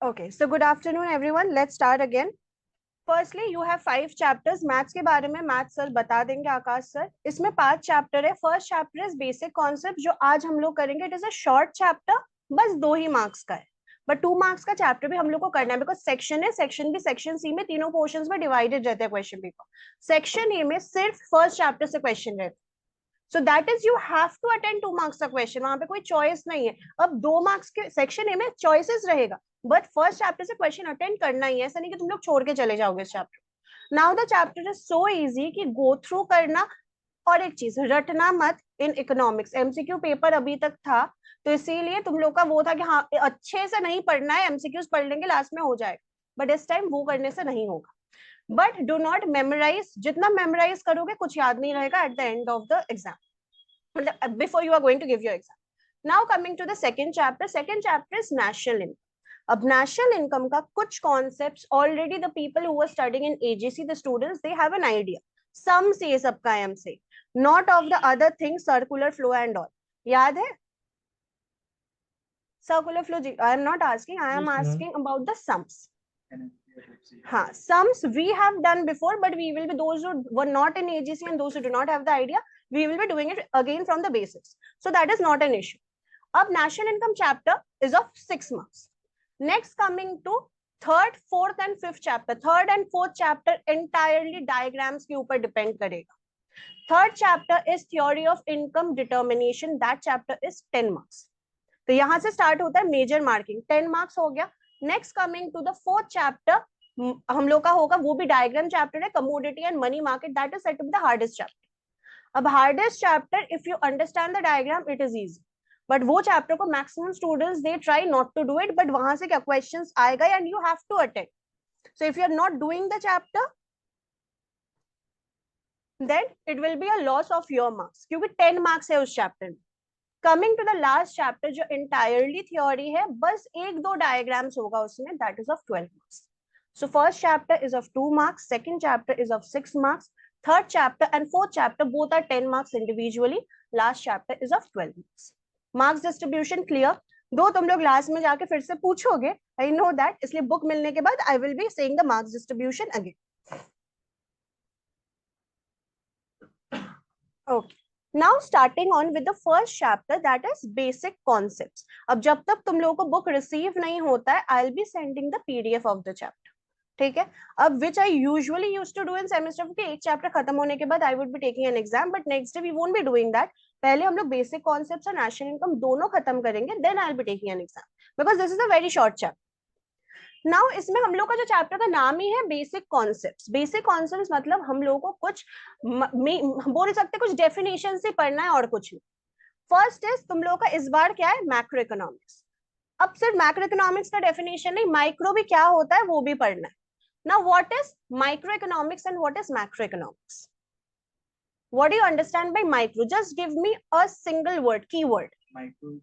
Okay, so good afternoon everyone. Let's start again. Firstly, you have 5 chapters. Maths के बारे में maths sir बता देंगे, आकाश सर. इसमें 5 चैप्टर है. First chapter is basic concept, जो आज हम लोग करेंगे. It is a short chapter, बस 2 ही मार्क्स का है, बट 2 मार्क्स का चैप्टर भी हम लोग को करना है, बिकॉज सेक्शन है. सेक्शन भी सेक्शन सी में तीनों पोर्शंस में डिवाइडेड रहते हैं क्वेश्चन पेपर. सेक्शन ए में सिर्फ फर्स्ट चैप्टर से क्वेश्चन रहते हैं. So that is you have to attend 2 marks का क्वेश्चन. वहां पे कोई चॉइस नहीं है. अब 2 मार्क्स के सेक्शन ए में चॉइसेस रहेगा, बट फर्स्ट चैप्टर से क्वेश्चन अटेंड करना ही है. ऐसा नहीं कि तुम लोग छोड़ के चले जाओगे इस chapter. Now the chapter is so easy कि गो थ्रू करना. और एक चीज रटना मत इन इकोनॉमिक्स. एमसीक्यू पेपर अभी तक था, तो इसीलिए तुम लोग का वो था कि हाँ अच्छे से नहीं पढ़ना है, एमसीक्यूज पढ़ लेंगे लास्ट में हो जाएगा, बट इस टाइम वो करने से नहीं होगा. But do not memorise. जितना मेमोराइज करोगे कुछ याद नहीं रहेगा at the end of the exam, before you are going to give your exam. Now coming to the second chapter is national income. अब national income का कुछ concepts already the people who were studying in AGC, the students, they have an idea. Some say सबका I am saying, not of the other things, circular flow and all. याद है circular flow? I am not asking, I am asking about the sums. हाँ, sums we have done before, but we will be those who were not in AGC and those who do not have the idea, we will be doing it again from the basics. So that is not an issue. अब national income chapter is of 6 marks. Next coming to third, fourth and fifth chapter. Third and fourth chapter entirely diagrams के ऊपर depend करेगा. Third chapter is theory of income determination. That chapter is 10 marks. तो यहाँ से start होता है major marking. 10 marks हो गया. Next coming to the fourth chapter, हम लोग का होगा वो भी डायग्राम चैप्टर है, commodity and money market. That is set to be the hardest chapter. अब hardest chapter, if you understand the diagram it is easy, but वो chapter को maximum students they try not to do it, but वहां से क्या questions आएगा and you have to attend. So if you are not doing the chapter then it will be a loss of your marks, क्योंकि 10 marks है उस chapter में. Coming to the last chapter जो entirely theory है, बस 1-2 diagrams होगा उसमें, that is of 12 marks. So first chapter is of 2 marks, second chapter is of 6 marks, third chapter and fourth chapter both are 10 marks individually, last chapter is of 12 marks. Marks distribution clear? दो तुम लोग last में जाके फिर से पूछोगे, I know that, इसलिए book मिलने के बाद I will be saying the marks distribution again. Okay. Now starting on with the first chapter, that is basic concepts. अब जब तक तुम लोगों को बुक रिसीव नहीं होता है, I'll be sending the PDF of the chapter. ठीक है. अब which I usually use to do in semester के एक चैप्टर खत्म होने के बाद I would be taking an exam, but next day we won't be doing that. पहले हम लोग बेसिक कॉन्सेप्ट्स और नेशनल इनकम दोनों खत्म करेंगे, then I will be taking an exam, because this is a very short chapter. Now इसमें हम लोग का जो चैप्टर का नाम ही है बेसिक कॉन्सेप्ट्स. बेसिक कॉन्सेप्ट्स मतलब हम लोग को कुछ बोल सकते कुछ डेफिनेशन से पढ़ना है और कुछ नहीं. फर्स्ट इज तुम लोग का इस बार क्या है, मैक्रो इकोनॉमिक्स. अब सिर्फ मैक्रो इकोनॉमिक्स का डेफिनेशन नहीं, माइक्रो भी क्या होता है वो भी पढ़ना है. Now, what is microeconomics and what is macroeconomics? What do you understand by micro? Just give me a single word, keyword. Micro.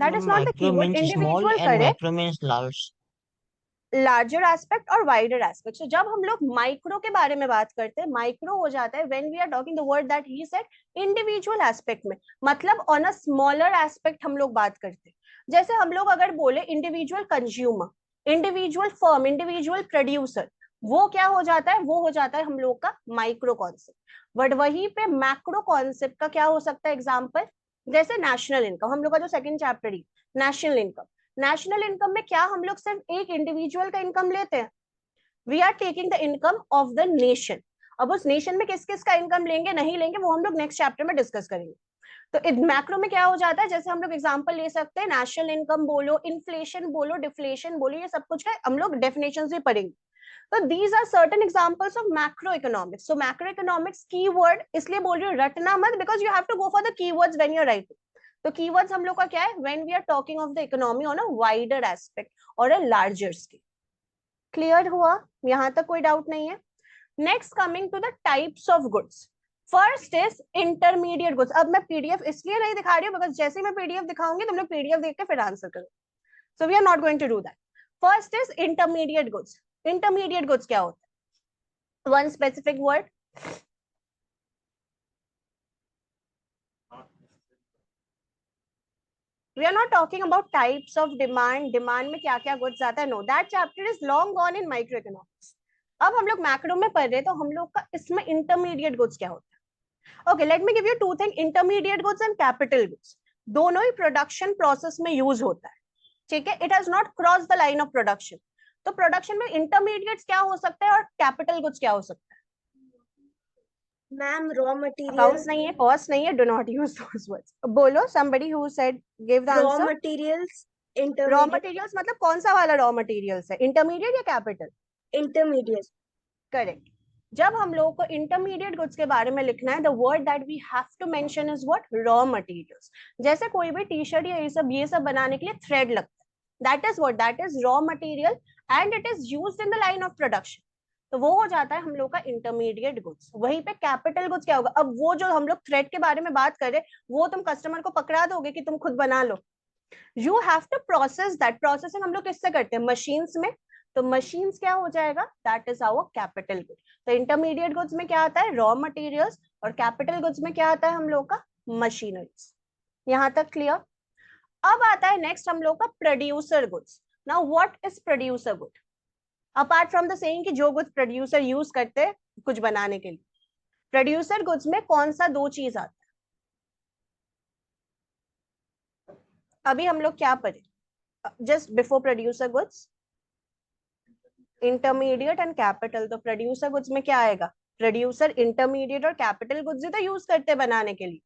That is not the keyword. Individual correct. Macro means large. Larger aspect और wider aspect. So जब हम लोग micro के बारे में बात करते हैं, माइक्रो हो जाता है when we are talking the word that he said individual aspect में, मतलब on a smaller aspect हम लोग बात करते हैं. जैसे हम लोग अगर बोले individual consumer, individual firm, individual producer, वो क्या हो जाता है, वो हो जाता है हम लोग का माइक्रो कॉन्सेप्ट. बट वहीं पे मैक्रो कॉन्सेप्ट का क्या हो सकता है एग्जांपल, जैसे नेशनल इनकम. हम लोग का जो सेकंड चैप्टर ही नेशनल इनकम. नेशनल इनकम में क्या हम लोग सिर्फ एक इंडिविजुअल का इनकम लेते हैं, we are taking the income of the nation. अब उस नेशन में किस किस का इनकम लेंगे नहीं लेंगे वो हम लोग नेक्स्ट चैप्टर में डिस्कस करेंगे. तो मैक्रो में क्या हो जाता है, जैसे हम लोग एग्जांपल ले सकते हैं, नेशनल इनकम बोलो, इन्फ्लेशन बोलो, डिफ्लेशन बोलो, ये सब कुछ है, हम लोग डेफिनेशंस भी पढ़ेंगे. तो these are certain examples of macro economics. So macro economics keyword इसलिए बोल रही हूँ रटना मत, because you have to go for the keywords when you are writing. तो कीवर्ड्स हम लोग का क्या है, when we are talking of the economy on a wider aspect और अ लार्जर स्केल. क्लियर हुआ, यहाँ तक कोई डाउट नहीं है. Next coming to the types of goods. First is intermediate goods. अब मैं पीडीएफ इसलिए नहीं दिखा रही हूँ बिकॉज जैसे मैं पीडीएफ दिखाऊंगी तुम लोग पीडीएफ देख के फिर आंसर करो. So we are not going to do that. First is intermediate goods. Intermediate goods क्या होता है, one specific word. We are not talking about types of demand, demand में क्या क्या गुड्स आता है, no, that chapter is long gone in micro economics. अब हम लोग मैक्रो में पढ़ रहे हैं, तो हम लोग का इसमें इंटरमीडिएट गुड्स क्या होता है. Okay, let me give you two thing, intermediate goods and capital goods. दोनों ही प्रोडक्शन प्रोसेस में यूज होता है, ठीक है. It has not cross the line of production. तो प्रोडक्शन में इंटरमीडिएट्स क्या हो सकता है और कैपिटल गुड्स क्या हो सकता है. Ma'am raw material. अकाउंट्स नहीं है, कॉस्ट नहीं है, do not use those words. बोलो, somebody who said, give the raw answer. Materials. Raw materials मतलब कौन सा वाला रॉ मटेरियल्स है, इंटरमीडिएट या कैपिटल. इंटरमीडिएट. करेक्ट. जब हम लोगों को इंटरमीडिएट गुड्स के बारे में लिखना है, the word that we have to mention is what, raw materials. जैसे कोई भी टी शर्ट या ये सब बनाने के लिए थ्रेड लगता है, that is what, that is raw material and it is used in the line of production. तो वो हो जाता है हम लोग का इंटरमीडिएट गुड्स. वहीं पे कैपिटल गुड्स क्या होगा. अब वो जो हम लोग थ्रेड के बारे में बात कर रहे, वो तुम कस्टमर को पकड़ा दोगे कि तुम खुद बना लो. You have to process that. Processing हम लोग किससे करते हैं, मशीन्स में. तो मशीन्स क्या हो जाएगा, that is our capital good. तो इंटरमीडिएट गुड्स में क्या आता है, रॉ मटेरियल्स, और कैपिटल गुड्स में क्या आता है हम लोग का, मशीनरीज. यहां तक क्लियर. अब आता है नेक्स्ट हम लोग का producer goods. Now what is producer good, apart from the saying कि जो गुड्स प्रोड्यूसर यूज करते हैं कुछ बनाने के लिए. प्रोड्यूसर गुड्स में कौन सा दो चीज आता है. अभी हम लोग क्या पढ़े, just before producer goods, intermediate and capital. तो प्रोड्यूसर गुड्स में क्या आएगा, प्रोड्यूसर, इंटरमीडिएट और कैपिटल गुड्स ही तो यूज करते हैं बनाने के लिए.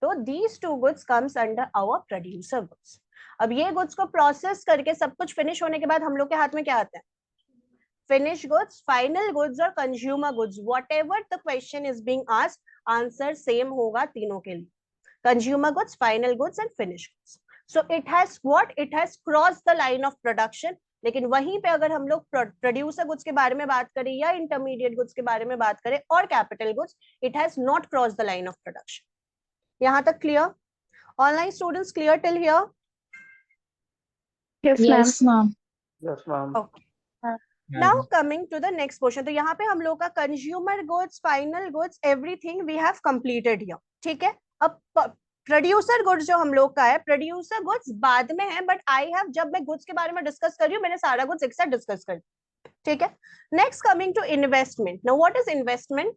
तो these two goods comes under our producer goods. अब ये गुड्स को प्रोसेस करके सब कुछ फिनिश होने के बाद हम लोग के हाथ में क्या आता है, फिनिश गुड्स, फाइनल गुड्स और consumer goods. Whatever the question is being asked, answer same होगा तीनों के लिए, consumer goods, final goods and finish goods. So it has what, it has cross the line of production. लेकिन वहीं पे अगर हम लोग प्रोड्यूसर गुड्स के बारे में बात करें या इंटरमीडिएट गुड्स के बारे में बात करें और capital goods, it has not cross the line of production. यहां तक clear. Online students clear till here. Yes, ma'am. Yes, ma'am. Okay, now coming to the next portion. तो यहाँ पे हम लोग का consumer goods, final goods, everything we have completed here, ठीक है. अब प्रोड्यूसर गुड्स जो हम लोग का है, प्रोड्यूसर गुड्स बाद में है, बट आई हैव, जब मैं गुड्स के बारे में डिस्कस कर रही हूँ, मैंने सारा गुड्स एक साथ डिस्कस कर दिया, ठीक है. Next coming to investment. Now what is investment,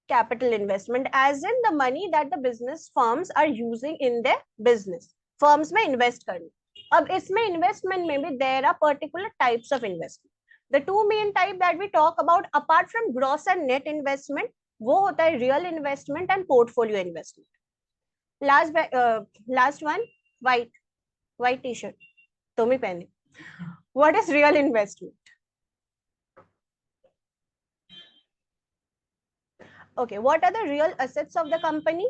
capital investment as in the money that the business firms are using in their business. firms में invest करना. अब इसमें investment में भी there are particular types of investment. The two main type that we talk about apart from gross and net investment, वो होता है real investment and portfolio investment. Last one, white t-shirt तुम ही पहने. What is real investment? Okay, what are the real assets of the company?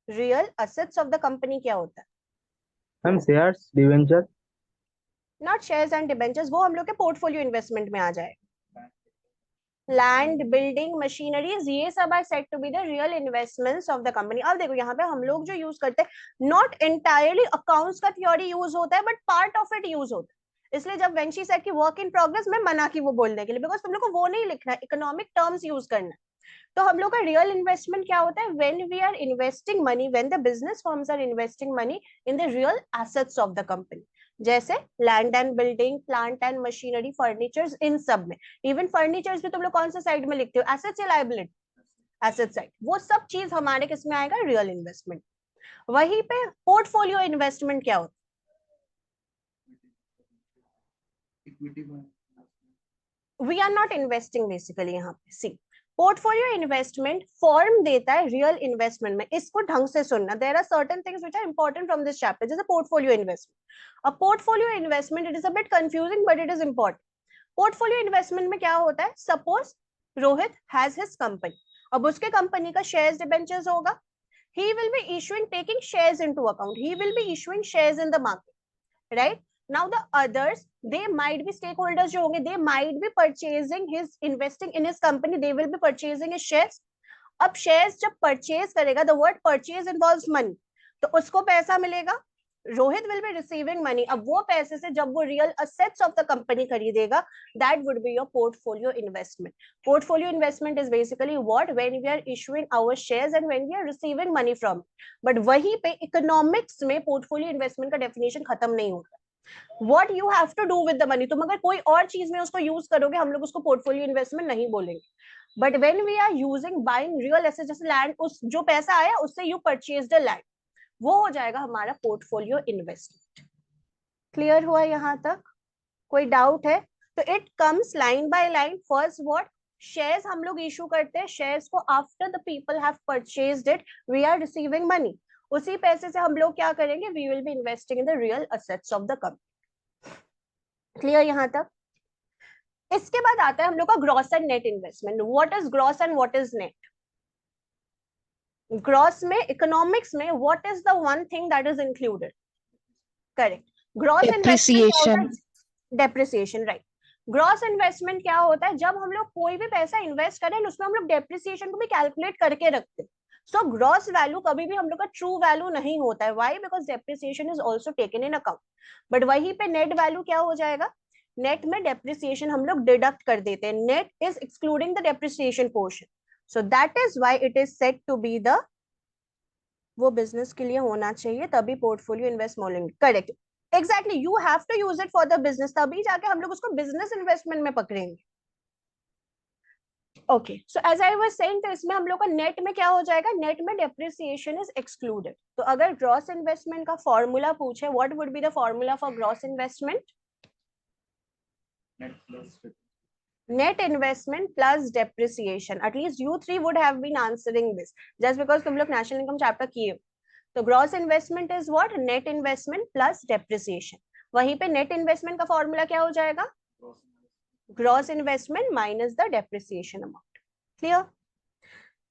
Real assets of the company क्या होता है? हम shares, debenture. Not shares and debentures, वो हम लोग के पोर्टफोलियो इन्वेस्टमेंट में आ जाएगा. लैंड, बिल्डिंग, मशीनरीज, ये सब are said to be the real investments of the company. अब देखो यहाँ पे हम लोग जो यूज करते हैं, नॉट एंटायरली अकाउंट्स का थ्योरी यूज होता है, but part of it use होता है. इसलिए जब वेंशी सेड कि वर्क इन प्रोग्रेस, मैं मना की वो बोलने के लिए, बिकॉज तुम लोग को वो नहीं लिखना है, इकोनॉमिक टर्म्स यूज करना है. तो हम लोग का रियल इन्वेस्टमेंट क्या होता है, when we are investing money, when the business firms are investing money in the real assets of the company. जैसे land and building, plant and machinery, furnitures, इन सब में. इवन फर्नीचर्स भी तुम लोग कौन सा साइड में लिखते हो, एसेट्स या लायबिलिटी, एसेट साइड. वो सब चीज हमारे किस में आएगा, रियल इन्वेस्टमेंट. वहीं पे पोर्टफोलियो इन्वेस्टमेंट क्या होता है, we are not investing basically. यहाँ पे सी, पोर्टफोलियो इन्वेस्टमेंट फॉर्म देता है रियल इन्वेस्टमेंट में. इसको ढंग से सुनना, there are certain things which are important from this chapter, जैसे portfolio investment. A portfolio investment, it is a bit confusing but it is important. Portfolio investment में क्या होता है, suppose Rohit has his company. अब उसके कंपनी का shares, debentures होगा. he will be issuing, taking shares into account, he will be issuing shares in the market, right? Now the others, they might be stakeholders जो होंगे, they might be purchasing his, investing in his company, they will be purchasing his shares. अब shares जब purchase करेगा, the word purchase involves money, तो उसको पैसा मिलेगा, Rohit will be receiving money, अब वो पैसे से जब वो real assets of the company खरीदेगा, that would be your portfolio investment. Portfolio investment is basically what, when we are issuing our shares and when we are receiving money from. But वहीं पे economics में portfolio investment का definition खत्म नहीं होता. What you have to do with the money, तुम अगर कोई और चीज में उसको यूज करोगे, हम लोग उसको पोर्टफोलियो इन्वेस्टमेंट नहीं बोलेंगे. But when we are using buying real asset, जैसे लैंड, उस जो पैसा आया उससे यू परचेज द लैंड, वो हो जाएगा हमारा पोर्टफोलियो इन्वेस्टमेंट. क्लियर हुआ यहाँ तक? कोई डाउट है? तो it comes line by line. First what, shares हम लोग इशू करते हैं, शेयर्स को after the people have purchased it we are receiving money. उसी पैसे से हम लोग क्या करेंगे, we will be investing in the real assets of the company. Clear यहाँ तक? इसके बाद आता है हम लोग का gross and net investment. What is gross and what is net? Gross में, इकोनॉमिक्स में, what is the one thing that is included? Correct. Gross investment क्या होता है? Depreciation, right. ग्रॉस इन्वेस्टमेंट क्या होता है? जब हम लोग कोई भी पैसा इन्वेस्ट करें उसमें हम लोग डेप्रिसिएशन को भी कैलकुलेट करके रखते हैं. सो ग्रॉस वैल्यू कभी भी हम लोग का ट्रू वैल्यू नहीं होता है. Why? Because depreciation is also taken in account. But वहीं पे नेट वैल्यू क्या हो जाएगा? नेट में डेप्रिसिएशन हम लोग डिडक्ट कर देते हैं. Net is excluding the depreciation portion. So that is why it is said to be the, वो बिजनेस के लिए होना चाहिए तभी पोर्टफोलियो इन्वेस्ट बोलेंगे. Correct, exactly, you have to use it for the business, तभी जाके हम लोग उसको बिजनेस इन्वेस्टमेंट में पकड़ेंगे. Okay, so as I was saying, तो इसमें हम लोग का नेट में क्या हो जाएगा? नेट में डेप्रिसिएशन इज एक्सक्लूडेड. तो अगर ग्रॉस इन्वेस्टमेंट का फॉर्मूला पूछे, what would be the formula for gross investment? Net investment plus depreciation. At least you three would have been answering this just because तुम लोग national income chapter किए. तो gross investment is what? Net investment plus depreciation. वहीं पे net investment का formula क्या हो जाएगा? Gross investment minus the depreciation amount. Clear?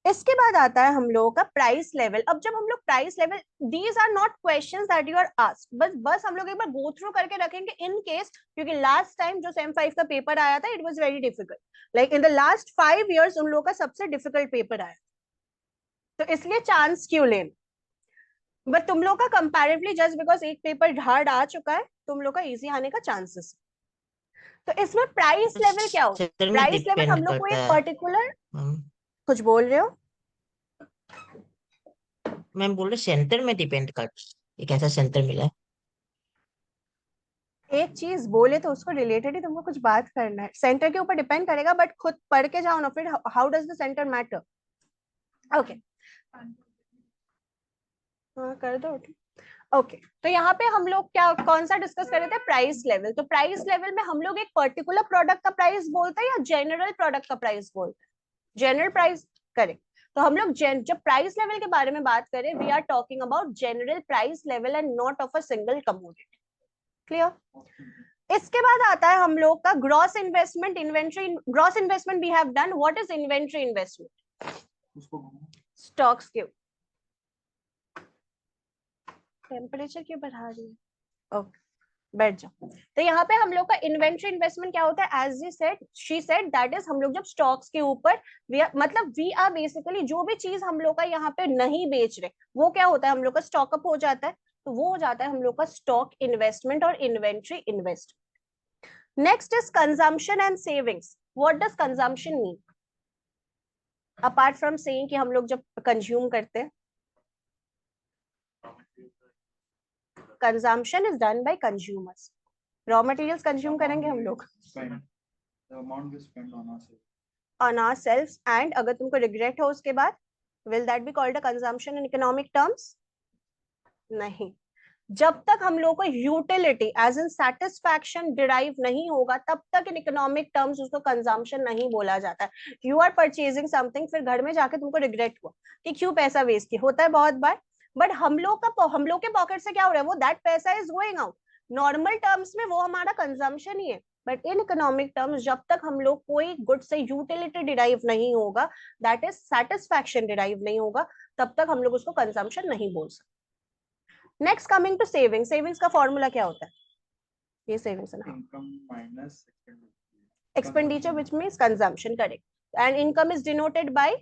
इसके बाद आता है हम लोगों का प्राइस लेवल. अब जब हम लोग price level, these are not questions that you are asked, बस हम लोग एक बार गो थ्रू करके रखेंगे इन केस, क्योंकि लास्ट टाइम जो सेम 5 का पेपर आया था, it was very difficult. Like in the last 5 years उन लोगों का सबसे डिफिकल्ट पेपर आया, तो इसलिए चांस क्यों लें. बट तुम लोग का कंपैरेटिवली, जस्ट बिकॉज एक पेपर हार्ड आ चुका है, तुम लोग का इजी आने का चांसेस. तो इसमें प्राइस लेवल क्या होता है? प्राइस लेवल हम लोग को एक पर्टिकुलर, कुछ बोल रहे हो? मैं बोल रही सेंटर में डिपेंड कर, एक ऐसा सेंटर मिला है. एक चीज बोले तो उसको रिलेटेड ही तुमको कुछ बात करना है. सेंटर के ऊपर डिपेंड करेगा, बट खुद पढ़ के जाओ ना फिर. How does the centre matter? Okay, हाँ कर दो. ओके, तो यहाँ पे हम लोग क्या, कौन सा डिस्कस कर रहे थे? Price level. तो प्राइस लेवल में हम लोग एक पर्टिकुलर प्रोडक्ट का प्राइस बोलते हैं या जनरल प्रोडक्ट का प्राइस बोलते हैं? General price. करेक्ट. तो हम लोग जब प्राइस लेवल के बारे में बात करें, we are talking about general price level and not of a single commodity. Clear? इसके बाद आता है हम लोग का gross investment, inventory. Gross investment we have done. What is inventory investment? Stocks के. टेम्परेचर क्यों बढ़ा रही है? ओके, बैठ जाओ. तो यहाँ पे हम लोग का इन्वेंट्री इन्वेस्टमेंट क्या होता है? As she said, that is हम लोग जब स्टॉक्स के ऊपर मतलब वी आर बेसिकली जो भी चीज हम लोग का यहाँ पे नहीं बेच रहे, वो क्या होता है? हम लोग का स्टॉकअप हो जाता है. तो वो हो जाता है हम लोग का स्टॉक इन्वेस्टमेंट और inventory investment. Next is consumption and savings. What does consumption mean? Apart from saying कि हम लोग जब कंज्यूम करते हैं, consumption is done by consumers. Raw materials consume करेंगे हम लोग ऑन आवरसेल्व्स, एंड अगर तुमको रिग्रेट हो उसके बाद, will that be called a consumption in economic terms? नहीं. जब तक हम लोग को utility as in satisfaction derive नहीं होगा, तब तक इन इकोनॉमिक टर्म्स उसको कंजम्पशन नहीं बोला जाता है. यू आर परचेजिंग समथिंग, फिर घर में जाके तुमको रिग्रेट हुआ कि क्यों पैसा वेस्ट किया, होता है बहुत बार. बट हम लोग के पॉकेट से क्या हो रहा है? वो दैट पैसा is going out. Normal terms में वो हमारा कंजम्पशन ही है. बट इन इकोनॉमिक टर्म्स, जब तक हम लोग कोई गुड से यूटिलिटी डिराइव नहीं होगा, दैट इज सेटिस्फैक्शन डिराइव नहीं होगा, तब तक हम लोग उसको कंजम्पशन नहीं बोल सकते. Next coming to savings. Savings का फॉर्मूला क्या होता है? ये सेविंग्स है ना, income minus expenditure which means consumption. Correct. And income is denoted by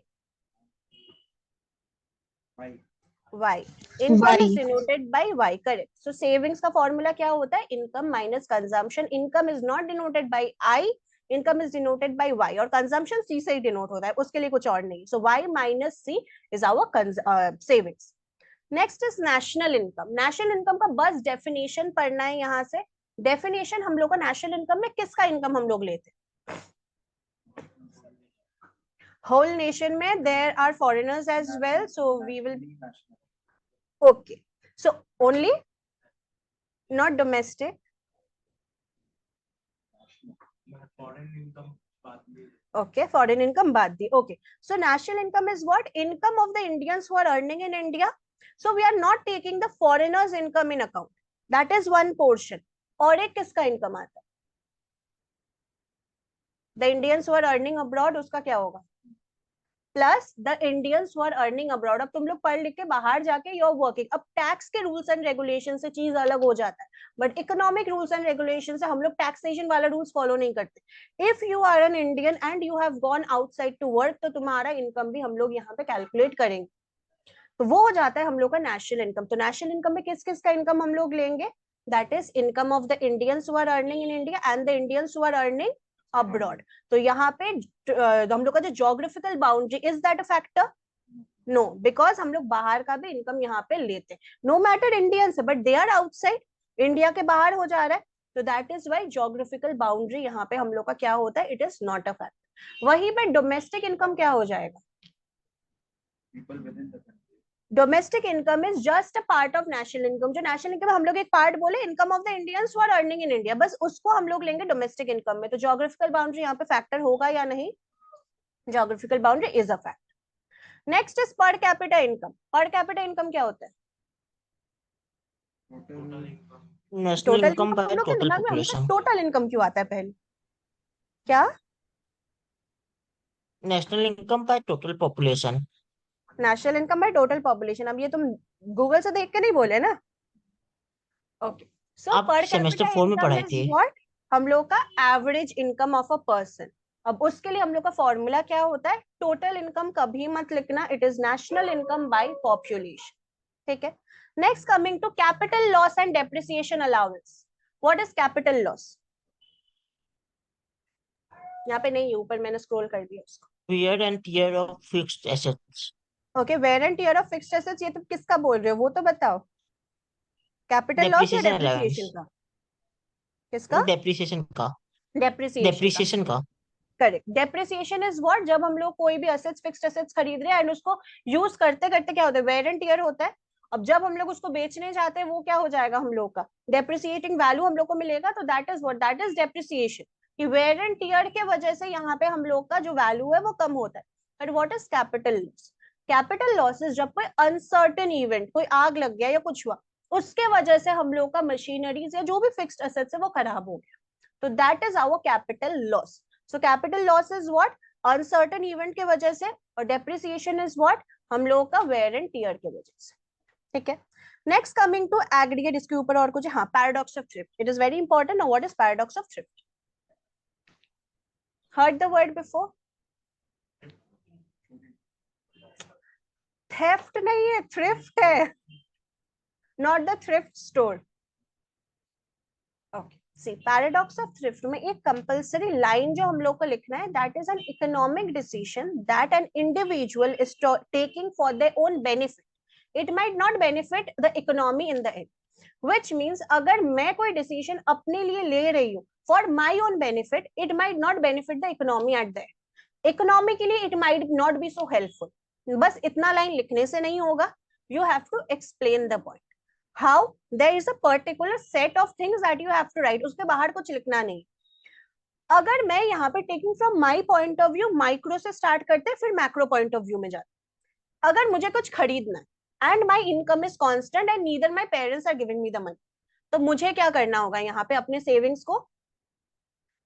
Y. Income is Y. denoted by Y. Correct. So savings का फॉर्मूला क्या होता है? Income minus consumption. Income is not denoted by I. Income is denoted by Y. और consumption C से ही denote होता है, उसके लिए कुछ और नहीं. So Y minus C is our savings. Next is national income. National income का बस definition पढ़ना है यहाँ से. Definition हम लोग का national income में किसका income हम लोग लेते हैं? Whole nation में there are foreigners as well, so we will. Okay, so only, not domestic. Okay, foreign income बाद दी. Okay, so national income is what? Income of the Indians who are earning in India. So we are not taking the foreigners income in account. That is one portion. और एक किसका income आता है? The Indians who are earning abroad, उसका क्या होगा? Plus the Indians who are earning abroad. अब तुम लोग पढ़ लिख के बाहर जाके यू आर वर्किंग. अब टैक्स के रूल्स एंड रेगुलेशन से चीज अलग हो जाता है, but economic rules and regulation से हम लोग टैक्सेशन वाला रूल्स फॉलो नहीं करते. If you are an Indian and you have gone outside to work, तो तुम्हारा इनकम भी हम लोग यहाँ पे कैलकुलेट करेंगे. तो वो हो जाता है हम लोग का नेशनल इनकम. तो नेशनल इनकम में किस किस का इनकम हम लोग लेंगे? That is income of the Indians who are earning in India and the Indians who are earning abroad. तो यहाँ पे हम लोग का जो geographical boundary, is that a factor? No, because हम लोग बाहर का भी इनकम यहाँ पे लेते हैं. No matter Indians, but they are outside, India के बाहर हो जा रहा है. तो that is why geographical boundary यहाँ पे हम लोग का क्या होता है? It is not a factor. वहीं पे डोमेस्टिक इनकम क्या हो जाएगा? Domestic income is just a part of national income. जो नेशनल इनकम हम लोग एक पार्ट बोले, income of the Indians who are earning in India, बस उसको हम लोग लेंगे डोमेस्टिक इनकम में. तो जोग्राफिकल बाउंड्री यहाँ पे फैक्टर होगा या नहीं? Geographical boundary is a fact. Next is per capita income. Per capita income क्या होता है? National total income income. By तुम लोग के टोटल दिमाग में हमेशा पॉपुलेशन. टोटल इनकम क्यों आता है पहले? क्या? National income by total population. National income by total population. अब ये तुम गूगल से देख के नहीं बोले ना? ओके. सो आप पर सेमेस्टर कैपिटा 4 में इनकम पढ़ाए इज थे. व्हाट? हम लोग का average income of a person. अब उसके लिए हम लोग का फॉर्मूला क्या होता है? टोटल इनकम कभी मत लिखना, it is national income by population. ठीक है. Next coming to capital loss and depreciation allowance. What is capital loss? यहाँ पे नहीं है, ऊपर मैंने स्क्रॉल कर दिया उसको. Wear and tear of fixed assets. Okay, wear and tear of fixed assets, ये तुम किसका बोल रहे हो वो तो बताओ. कैपिटल लॉस या डेप्रिसिएशन डेप्रिसिएशन अलाउंस. का? किसका? डेप्रिसिएशन का. डेप्रिसिएशन का. डेप्रिसिएशन का. करेक्ट. Depreciation is what? जब हम लोग कोई भी एसेट्स, फिक्स्ड एसेट्स खरीद रहे हैं एंड उसको यूज करते करते क्या होता है? वेयर एंड टियर होता है. अब जब हम लोग उसको बेचने जाते हैं, वो क्या हो जाएगा हम लोग का? डेप्रिसिएटिंग वैल्यू हम लोग को मिलेगा. तो that is what? That is depreciation. कि वेयर एंड टियर के वजह से यहाँ पे हम लोग का जो वैल्यू है वो कम होता है. But what is capital loss? Capital losses जब कोई अनसर्टेन इवेंट, कोई आग लग गया या कुछ हुआ, उसके वजह से हम लोग का मशीनरीज या जो भी फिक्स्ड एसेट्स है वो खराब हो गया. तो that is our capital loss. So capital loss is what? Uncertain event के वजह से. और डेप्रिसिएशन इज व्हाट? हम लोग का वेयर एंड टियर के वजह से. ठीक है. Next coming to aggregate. इसके ऊपर और कुछ? हाँ, paradox of thrift. It is very important. What is paradox of thrift? heard the word before? Theft नहीं है, थ्रिफ्ट है. Not the thrift store. Okay. See, paradox of thrift में एक कंपल्सरी लाइन जो हम लोग को लिखना है, that is an economic decision that an individual is taking for their own benefit. It might not benefit the economy in the end. Which means अगर मैं कोई डिसीजन अपने लिए ले रही हूँ for my own benefit, it might not benefit the economy at the end. Economically it might not be so helpful. बस इतना लाइन लिखने से नहीं होगा. You have to explain the point. How? There is a particular set of things that you have to write. उसके बाहर कुछ लिखना नहीं. अगर मैं यहाँ पे taking from my point of view, micro से स्टार्ट करते फिर मैक्रो पॉइंट ऑफ व्यू में जाते. अगर मुझे कुछ खरीदना है and my income is constant and neither my parents are giving me the money, तो मुझे क्या करना होगा? यहाँ पे अपने सेविंग्स को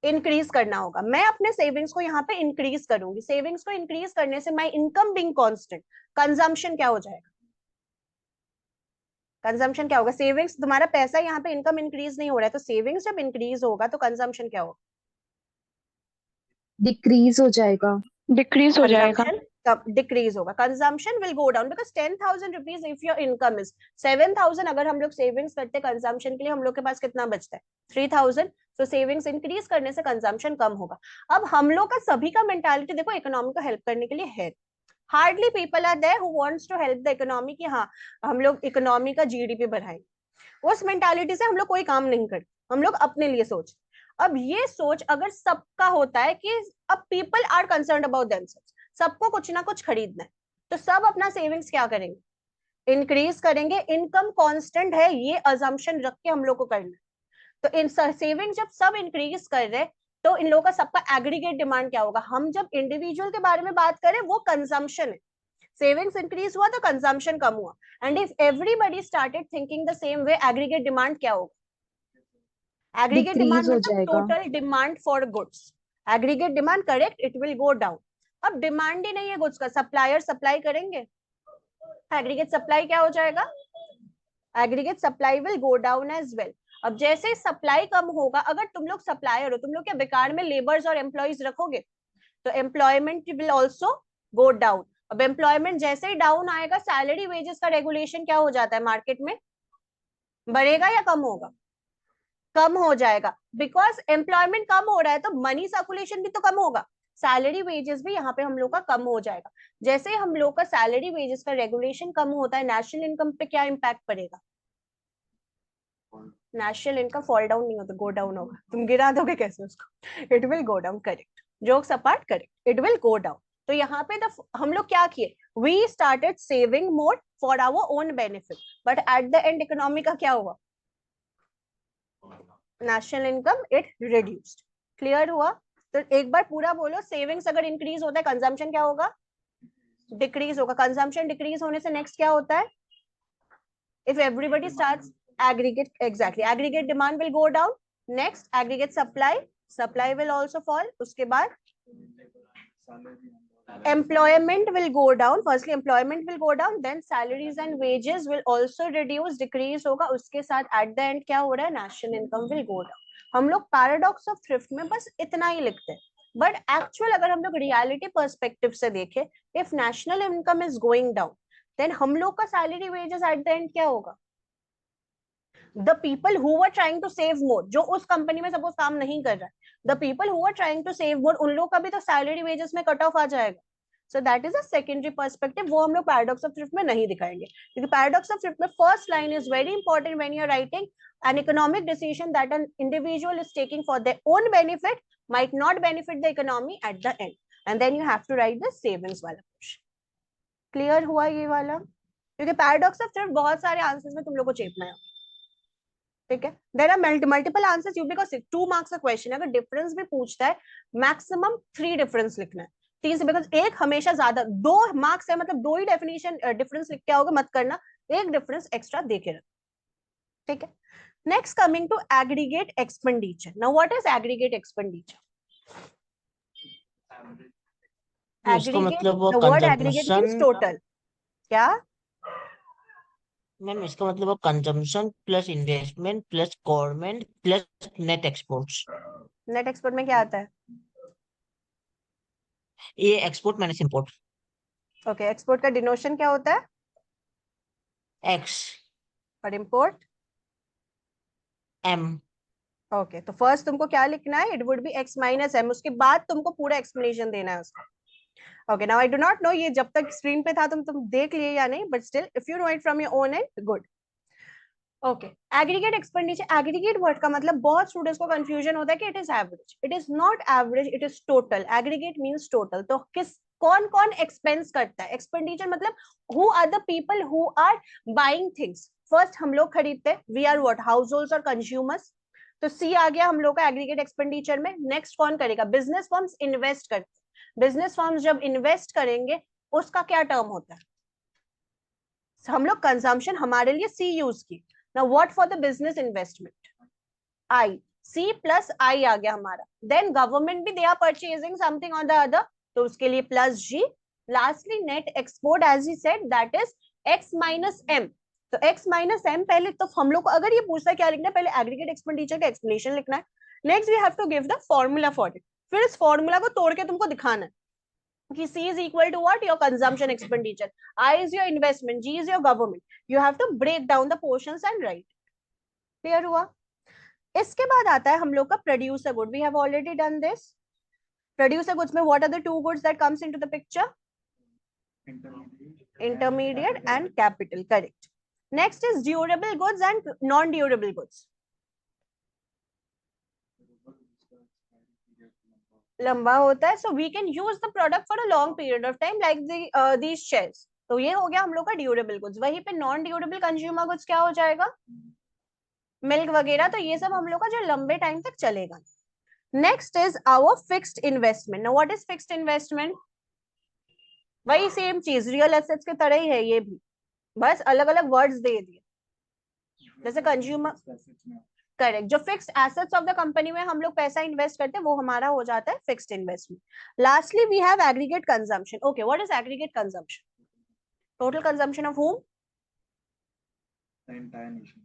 इंक्रीज करना होगा. मैं अपने सेविंग्स को यहाँ पे इंक्रीज करूंगी. सेविंग्स को इंक्रीज करने से my income being constant, consumption क्या हो जाएगा? कंजम्पशन क्या होगा? सेविंग्स, तुम्हारा पैसा यहाँ पे, इनकम इंक्रीज नहीं हो रहा है, तो सेविंग्स जब इंक्रीज होगा तो कंजम्पशन क्या होगा? डिक्रीज हो जाएगा. डिक्रीज हो जाएगा. कंजम्पशन डिक्रीज होगा, consumption will go down because 10,000 rupees if your income is 7,000, अगर हम लोग सेविंग्स करते कंजम्पशन के लिए, हम लोग के पास कितना बचता है 3,000, तो सेविंग्स इंक्रीज करने से कंजम्पशन कम होगा। अब हम लोग का सभी का मेंटालिटी देखो इकोनॉमी को हेल्प करने के लिए है, hardly people are there who wants to help the economy कि हाँ हम लोग इकोनॉमी का जीडीपी बढ़ाएं, उस मेंटालिटी से हम लोग कोई काम नहीं करते, हम लोग अपने लिए सोच। अब ये सोच अगर सबका होता है कि अब people are concerned about themselves, सबको कुछ ना कुछ खरीदना है, तो सब अपना सेविंग्स क्या करेंगे, इंक्रीज करेंगे, इनकम कांस्टेंट है ये अजम्पशन रख के हम लोग को करना है। तो इन सेविंग जब सब इंक्रीज कर रहे, तो इन लोगों का सबका एग्रीगेट डिमांड क्या होगा, हम जब इंडिविजुअल के बारे में बात करें वो कंजम्पशन है, सेविंग्स इंक्रीज हुआ तो कंजम्पशन कम हुआ, and if everybody started thinking the same way, aggregate demand क्या होगा, एग्रीगेट डिक्रीज डिमांड हो मतलब जाएगा। Total demand for goods, aggregate demand correct, it will go down. अब डिमांड ही नहीं है गुड्स का, सप्लायर सप्लाई करेंगे, एग्रीगेट सप्लाई क्या हो जाएगा, aggregate supply will go down as well. अब जैसे सप्लाई कम होगा, अगर तुम लोग सप्लायर हो, तुम लोग क्या बेकार में लेबर्स और एम्प्लॉइज रखोगे, तो employment will also go down. अब एम्प्लॉयमेंट जैसे ही डाउन आएगा, सैलरी वेजेस का रेगुलेशन क्या हो जाता है मार्केट में, बढ़ेगा या कम होगा, कम हो जाएगा, बिकॉज एम्प्लॉयमेंट कम हो रहा है तो मनी सर्कुलेशन भी तो कम होगा, सैलरी वेजेस भी यहाँ पे हम लोग का कम हो जाएगा। जैसे हम लोग का सैलरी वेजेस का रेगुलेशन कम होता है, नेशनल इनकम पे क्या इम्पैक्ट पड़ेगा, नेशनल इनकम फॉल डाउन नहीं होता, गो डाउन होगा, तुम गिरा दोगे कैसे उसको, it will go down, correct, jokes apart correct, it will go down. तो यहाँ पे हम लोग क्या किए, we started saving more for our own benefit, but at the end economy का क्या हुआ, national income it reduced. Clear हुआ, तो एक बार पूरा बोलो, सेविंग्स अगर इंक्रीज होता है कंजम्पशन क्या होगा, डिक्रीज होगा, कंजम्पशन डिक्रीज होने से नेक्स्ट क्या होता है, if everybody starts aggregate, exactly, aggregate demand will go down, next aggregate supply will also fall, uske baad employment will go down, firstly employment will go down, then salaries and wages will also reduce, decrease होगा, उसके साथ at the end क्या हो रहा है, national income will go down। हम लोग paradox of thrift में बस इतना ही लिखते हैं, बट एक्चुअल अगर हम लोग रियलिटी पर्सपेक्टिव से देखें, if national income is going down, then हम लोग का salary wages at the end क्या होगा, the people who were trying to save more, जो उस कंपनी में सपोज काम नहीं कर रहा है, the people who were trying to save more, उन लोग का भी तो सैलरी वेजेस में कट ऑफ आ जाएगा। So that is a secondary perspective, वो हम लोग पैराडॉक्स ऑफ थ्रिफ्ट में नहीं दिखाएंगे, क्योंकि पैराडॉक्स ऑफ थ्रिफ्ट में first line is very important when you are writing an economic decision that an individual is taking for their own benefit might not benefit the economy at the end, and then you have to write the savings वाला portion। Clear हुआ ये वाला, क्योंकि paradox of thrift बहुत सारे answers में तुम लोग को चेपना है, ठीक है, there are multiple answers, you because 2 marks का क्वेश्चन, अगर डिफरेंस भी पूछता है मैक्सिमम 3 डिफरेंस लिखना है, 3 से, बिकॉज एक हमेशा ज्यादा, 2 मार्क्स है मतलब 2 ही डेफिनेशन डिफरेंस लिख के आओगे, मत करना, एक डिफरेंस एक्स्ट्रा दे के रख, ठीक है। Next coming to aggregate expenditure, now what is aggregate expenditure, इसका एग्रीगेट, मतलब वो the word aggregate means consumption, total, क्या, मैम इसका मतलब वो consumption plus investment plus government plus net exports, net export में क्या आता है, ये export minus import, okay, export का डिनोशन क्या होता है, एक्स और इंपोर्ट, एम। ओके, तो फर्स्ट तुमको क्या लिखना है, it would be X minus M, उसके बाद तुमको पूरा एक्सप्लेनेशन देना है उसका। Okay, now I do not know ये जब तक स्क्रीन पे था तुम देख लिए या नहीं, but still if you know it from your own end, good. Okay, aggregate expenditure, aggregate word का मतलब बहुत स्टूडेंट्स को कंफ्यूजन होता है कि it is average, it is not average, it is total, aggregate means total. तो किस कौन कौन एक्सपेंस करता है, एक्सपेंडिचर मतलब who are the people who are buying things, first हम लोग खरीदते हैं, we are what, households और कंज्यूमर्स, तो सी आ गया हम लोग का एग्रीगेट एक्सपेंडिचर में। नेक्स्ट कौन करेगा, बिजनेस फर्म्स इन्वेस्ट करते हैं, बिजनेस फर्म्स जब इन्वेस्ट करेंगे उसका क्या टर्म होता है, हम लोग कंजम्पशन हमारे लिए सी यूज की, now what for the business investment, I, C plus I आ गया हमारा, देन गवर्नमेंट भी they are purchasing something on the other, तो उसके लिए plus G, lastly net export as he said that is X minus M, तो X minus M पहले, तो हम लोग को अगर ये पूछता है क्या लिखना है, पहले एग्रीगेट एक्सपेंडिचर का एक्सप्लेनेशन लिखना है, next we have to give the formula for it, फिर इस फॉर्मूला को तोड़ के तुमको दिखाना है, कि C is equal to what? Your consumption expenditure. I is your investment. G is your government. You have to break down the portions and write. Clear हुआ? इसके बाद आता है हम लोग का producer good. We have already done this. Producer goods में what are the two goods that comes into the picture? Intermediate and capital. Correct. Next is durable goods and non-durable goods. लंबा होता है, so we can use the product for a long period of time like these shares. तो ये हो गया हम लोग का ड्यूरेबल गुड्स. वहीं पे नॉन ड्यूरेबल कंज्यूमर गुड्स क्या हो जाएगा? मिल्क वगैरह. तो ये सब हम लोग का जो लंबे टाइम तक चलेगा. Next is our fixed investment. Now what is fixed investment? वही सेम चीज, रियल एसेट्स की तरह ही है ये भी, बस अलग अलग वर्ड्स दे दिए. जैसे कंज्यूमर, करेक्ट, जो fixed assets of the company में हम लोग पैसा इन्वेस्ट करते हैं वो हमारा हो जाता है fixed investment. Lastly we have aggregate consumption. Okay, what is aggregate consumption? Total consumption of whom? The entire nation.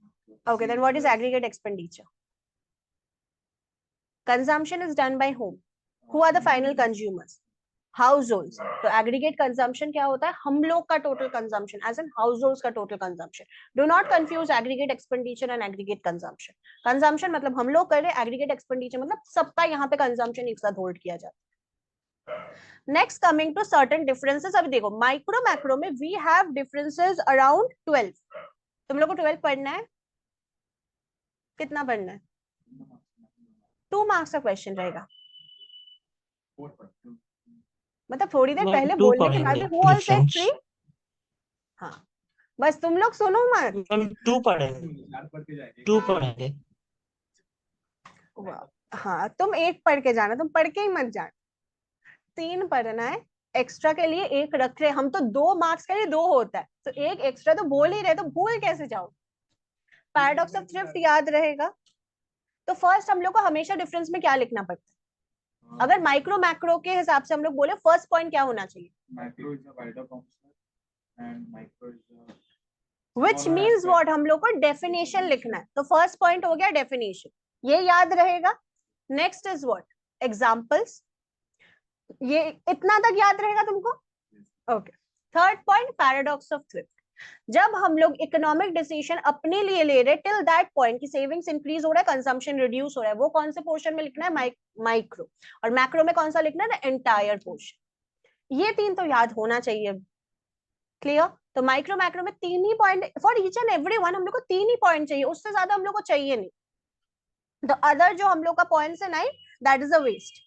Okay, then what is aggregate expenditure? Consumption is done by whom? Who are the final consumers? Households. तो aggregate consumption क्या होता है? हम लोग का total consumption, as in households का total consumption. Do not confuse aggregate expenditure and aggregate consumption. Consumption मतलब हम लोग कर रहे हैं, aggregate expenditure मतलब सबका यहाँ पे consumption एक साथ hold किया जाता है. Next, coming to certain differences. अभी देखो माइक्रो मैक्रो में we have differences around 12. तुम लोग को 12 पढ़ना है. कितना पढ़ना है? 2 मार्क्स का क्वेश्चन रहेगा. मतलब थोड़ी देर पहले बोलने के बाद who all said 3? हाँ, बस तुम लोग सुनो मत. 2 पढ़ेंगे. 2 पढ़ेंगे. हाँ, तुम 1 पढ़ के जाना, तुम पढ़ के ही मत जाना. 3 पढ़ना है. एक्स्ट्रा के लिए 1 रख रहे हम, तो 2 मार्क्स के लिए 2 होता है, तो 1 एक्स्ट्रा तो बोल ही रहे, तो भूल कैसे जाओ? पैराडॉक्स ऑफ थ्रिफ्ट याद रहेगा. तो फर्स्ट हम लोग को हमेशा डिफरेंस में क्या लिखना पड़ता है? अगर माइक्रो मैक्रो के हिसाब से हम लोग बोले, फर्स्ट पॉइंट क्या होना चाहिए? Macro is a wider concept and micro is a Which means what? हम लोग को डेफिनेशन लिखना है. तो फर्स्ट पॉइंट हो गया डेफिनेशन, ये याद रहेगा. Next is what? एग्जांपल्स. ये इतना तक याद रहेगा तुमको? Okay. Third point, paradox of thrift. जब हम लोग इकोनॉमिक डिसीजन अपने लिए ले रहे टिल दैट पॉइंट की सेविंग्स इंक्रीज हो रहा है, कंजम्पशन रिड्यूस हो रहा है, वो कौन से पोर्शन में लिखना है? माइक्रो. और मैक्रो में कौन सा लिखना है? The entire portion. ये 3 तो याद होना चाहिए. क्लियर? तो माइक्रो मैक्रो में 3 ही point for each and every one. हम लोग को 3 ही पॉइंट चाहिए, उससे ज्यादा हम लोग को चाहिए नहीं. द अदर जो हम लोग का पॉइंट्स है 9, that is a waste.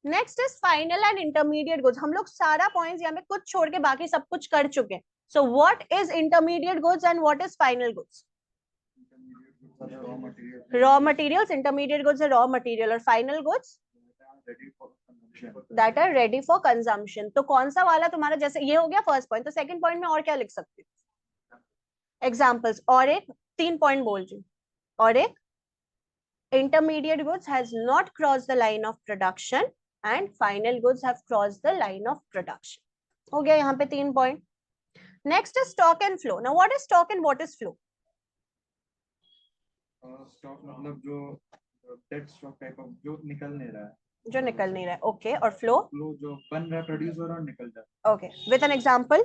Next is final and intermediate goods. हम लोग सारा पॉइंट्स यहाँ पे कुछ छोड़ के बाकी सब कुछ कर चुके हैं. So what is intermediate goods and what is final goods? Raw materials. Intermediate goods are raw material, और final goods that are ready for consumption. तो कौन सा वाला तुम्हारा? जैसे ये हो गया फर्स्ट पॉइंट, तो सेकंड पॉइंट में और क्या लिख सकते हो? एग्जांपल्स. और एक 3 पॉइंट बोल रही हूँ. और एक, intermediate goods has not crossed the line of production and final goods have crossed the line of production. हो गया यहाँ पे 3 point. Next is stock and flow. Now what is stock and what is flow? stock मतलब जो dead stock type of जो निकल नहीं रहा है. जो निकल नहीं रहा है. ओके. और फ्लो? फ्लो जो बन रहा है, प्रोड्यूस हो रहा है और निकल जाता है. Okay. With an example.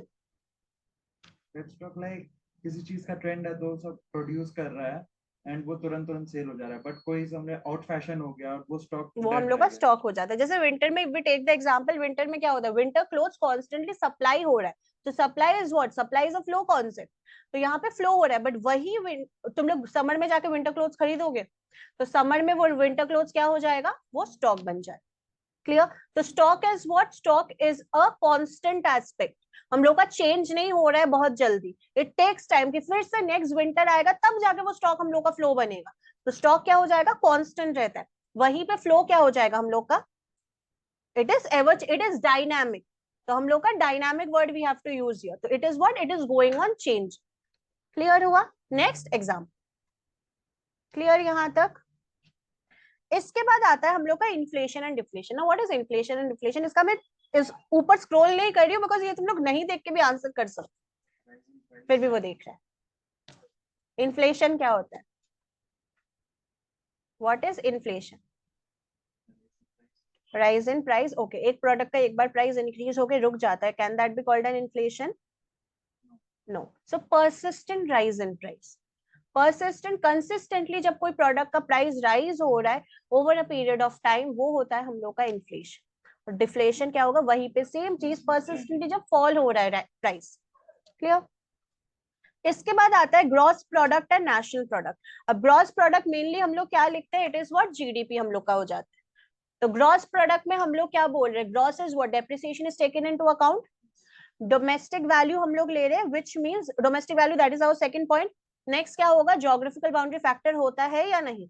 Dead stock like किसी चीज का ट्रेंड है तो सब प्रोड्यूस कर रहा है एंड वो तुरंत तुरंत सेल हो जा रहा है, बट कोई समझे आउट फैशन हो गया और वो स्टॉक, वो हम लोग का स्टॉक हो जाता है. जैसे विंटर में, we take the example, winter में क्या होता है? विंटर क्लोथ्स कॉन्स्टेंटली सप्लाई हो रहा है, तो supply is what? Supply is a flow concept. तो यहाँ पे फ्लो हो रहा है, बट वही तुम लोग समर में जाके विंटर क्लोथ्स खरीदोगे, तो समर में वो विंटर क्लोथ्स क्या हो जाएगा? वो स्टॉक बन जाए. क्लियर? तो stock is what? Stock is a constant aspect. हम लोग का चेंज नहीं हो रहा है बहुत जल्दी. इट टेक्स टाइम कि फिर से नेक्स्ट विंटर आएगा तब जाके वो स्टॉक हम लोग का फ्लो बनेगा. तो स्टॉक क्या हो जाएगा? कांस्टेंट रहता है. वहीं पे फ्लो क्या हो जाएगा हम लोग का? It is dynamic. तो हम लोग का dynamic word we have to use here. तो it is what? It is going on change. Clear हुआ? Next example. क्लियर यहां तक? इसके बाद आता है हम लोग का इन्फ्लेशन एंड डिफ्लेशन. ना what is inflation and deflation? इसका मैं इस ऊपर स्क्रॉल नहीं कर रही हूँ बिकॉज ये तुम लोग नहीं देख के भी आंसर कर सकते, फिर भी वो देख रहा है. इन्फ्लेशन क्या होता है? What is inflation? Rise in price, okay, एक प्रोडक्ट का एक बार प्राइस इंक्रीज होके रुक जाता है, can that be called an inflation? No. So persistent rise in price, persistent consistently जब कोई प्रोडक्ट का प्राइस राइज हो रहा है over a period of time, वो होता है हम लोग का इन्फ्लेशन. और डिफ्लेशन क्या होगा? वहीं पे सेम चीज परसिस्टेंटली जब फॉल हो रहा है प्राइस. क्लियर? इसके बाद आता है gross product and national product. अब ग्रॉस प्रोडक्ट मेनली हम लोग क्या लिखते हैं? इट इज व्हाट जीडीपी हम लोग का हो जाता है. तो ग्रॉस प्रोडक्ट में हम लोग क्या बोल रहे हैं? Gross is what? Depreciation is taken into account. Domestic value हम लोग ले रहे हैं, which means domestic value, that is our second point. Next क्या होगा? ज्योग्राफिकल बाउंड्री फैक्टर होता है या नहीं?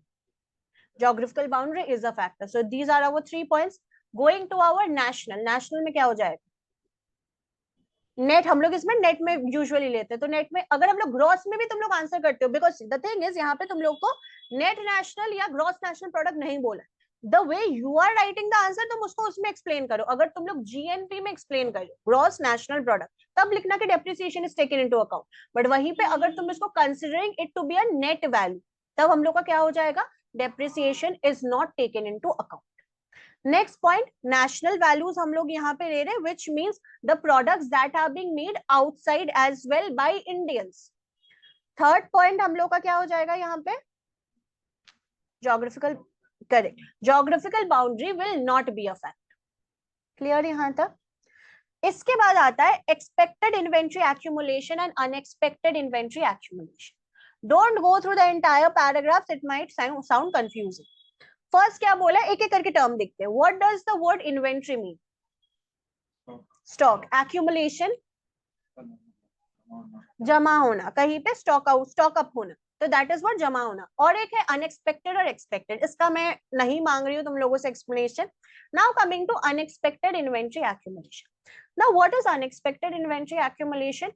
Geographical boundary is a factor. So these are our 3 points. Going to our national, national में क्या हो जाएगा? नेट हम लोग इसमें नेट में यूजुअली लेते हैं. तो नेट में अगर हम लोग ग्रॉस में भी तुम लोग आंसर करते हो, बिकॉज द थिंग इज यहाँ पे तुम लोग को नेट नेशनल या ग्रॉस नेशनल प्रोडक्ट नहीं बोला. The way you are writing the answer तुम उसको उसमें एक्सप्लेन करो. अगर तुम लोग जीएनपी में एक्सप्लेन करो ग्रॉस नेशनल प्रोडक्ट, तब लिखना कि depreciation is taken into account. But वहीं पे अगर तुम इसको considering it to be a net value, तब हम लोग का क्या हो जाएगा? Depreciation is not taken into account. Next point, national values हम लोग यहाँ पे ले रहे हैं, which means the products that are being made outside as well by Indians. Third point हम लोग का क्या हो जाएगा यहाँ पे? Geographical, correct. Geographical boundary will not be a fact. Clear यहाँ तक? इसके बाद आता है expected inventory accumulation and unexpected inventory accumulation. Don't go through the entire paragraph, it might sound confusing. First क्या बोला? एक एक करके टर्म देखते हैं. What does the word inventory mean? Stock. Accumulation, जमा होना, कहीं पे स्टॉक आउट, स्टॉक अप होना. तो दैट इज व्हाट, जमा होना. और एक है अनएक्सपेक्टेड और एक्सपेक्टेड. इसका मैं नहीं मांग रही हूँ तुम लोगों से explanation. Now coming to unexpected inventory accumulation. Now what is unexpected inventory accumulation?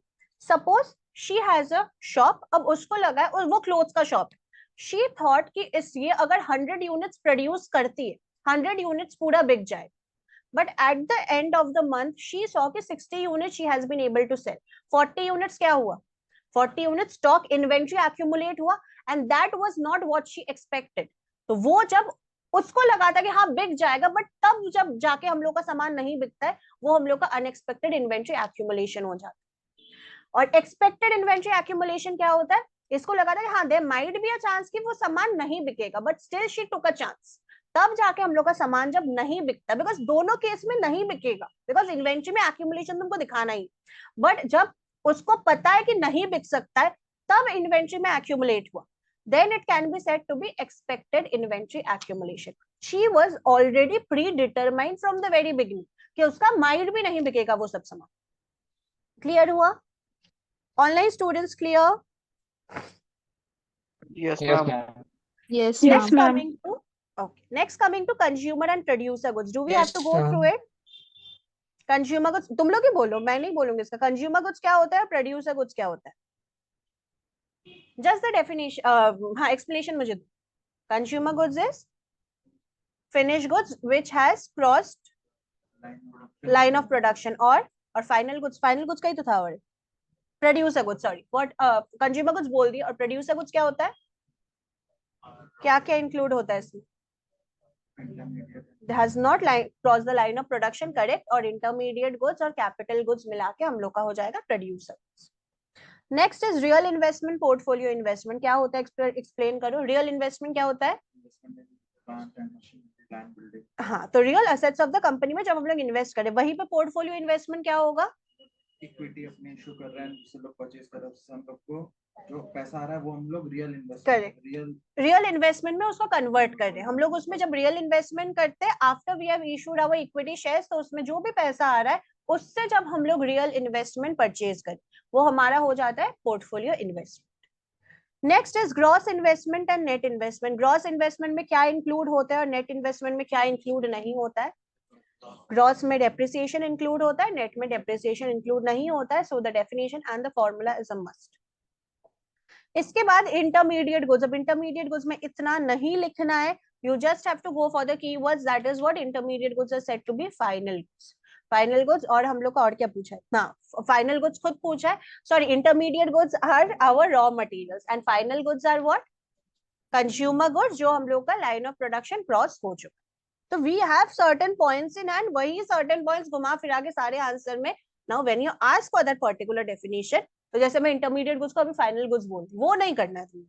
Suppose she has a shop. अब उसको लगा है, और वो क्लोथ्स का शॉप है. शी थॉट कि इस ये अगर 100 यूनिट्स प्रोड्यूस करती है, 100 यूनिट्स पूरा बिक जाए. But at the end of the month, she saw कि 60 units she has been able to sell. 40 units क्या हुआ? 40 units stock inventory accumulate हुआ, and that was not what she expected. तो वो जब उसको लगा था कि हाँ बिक जाएगा, बट तब जब जाके हम लोग का सामान नहीं बिकता है, वो हम लोग का अनएक्सपेक्टेड इन्वेंट्री एक्यूमुलेशन हो जाता है. और एक्सपेक्टेड इन्वेंट्री एक्यूमुलेशन क्या होता है? इसको लगा था कि हाँ there might be a chance कि वो सामान नहीं बिकेगा, but still she took a chance. तब जाके हम लोग का सामान जब नहीं बिकता, बिकॉज दोनों केस में नहीं बिकेगा, बिकॉज इन्वेंट्री में एक्यूमुलेशन तुमको दिखाना ही. बट जब उसको पता है कि नहीं बिक सकता है, तब इन्वेंट्री में एक्यूमुलेट हुआ, then it can be said to be expected inventory accumulation. She was already predetermined from the very beginning कि उसका माइंड भी नहीं बिकेगा वो सब सामान. क्लियर हुआ? Online students clear? Yes, Yes, ma'am. ma'am. Yes, Next ma'am. coming to, okay, next coming to consumer and producer goods. Do we have to Yes, go through it? Consumer goods तुम लोग ही बोलो, मैं नहीं बोलूंगी इसका. Consumer goods क्या होता है, प्रोड्यूसर गुड्स क्या होता है? जस्ट द डेफिनेशन, हाँ एक्सप्लेनेशन मुझे दो. Consumer goods is finish goods which has crossed line of production. और फाइनल गुड्स, फाइनल गुड्स का ही तो था. और producer goods, sorry, what, consumer goods बोल दिया. और प्रोड्यूसर गुड्स क्या होता है? क्या क्या इंक्लूड होता है इसमें? has not crossed the line of production, correct. और intermediate goods और capital goods मिला के हम लोग का हो जाएगा producer. Next is real investment, portfolio investment. क्या होता है? एक्सप्लेन करो. रियल इन्वेस्टमेंट क्या होता है? हाँ, तो real assets of the company में जब हम लोग इन्वेस्ट करें. वहीं पे पोर्टफोलियो इन्वेस्टमेंट क्या होगा? इक्विटी अपने इशू कर रहे हैं, दूसरे लोग परचेज कर रहे हैं, उससे हम लोग को जो पैसा आ रहा है वो हम लोग real invest correct. Real investment में उसको कन्वर्ट कर रहे हैं हम लोग. उसमें जब रियल इन्वेस्टमेंट करते हैं after we have issued our equity shares, तो उसमें जो भी पैसा आ रहा है उससे जब हम लोग रियल इन्वेस्टमेंट परचेज करें, वो हमारा हो जाता है portfolio investment. Next is gross investment and net investment. Gross investment में क्या इंक्लूड होता है और नेट इन्वेस्टमेंट में क्या इंक्लूड नहीं होता है? ग्रॉस में डेप्रिसिएशन इंक्लूड होता है, नेट में डेप्रिसिएशन इंक्लूड नहीं होता है. So the definition and the formula is a must. इसके बाद इंटरमीडिएट गुड्स. अब इंटरमीडिएट गुड्स में इतना नहीं लिखना है, you just have to go for the keywords. That is what intermediate goods are said to be final goods. Final goods. और हम लोग का और क्या पूछा है? हाँ, फाइनल गुड्स खुद पूछा है. Sorry, intermediate goods are our raw materials and final goods are what? Consumer goods, जो हम लोग का लाइन ऑफ प्रोडक्शन क्रॉस हो चुका. तो we have certain points in hand, वही सर्टेन पॉइंट्स घुमा फिरा के सारे आंसर में. Now when you ask for that particular definition, तो जैसे मैं इंटरमीडिएट गुड्स को अभी फाइनल गुड्स बोलती हूँ, वो नहीं करना है तुम.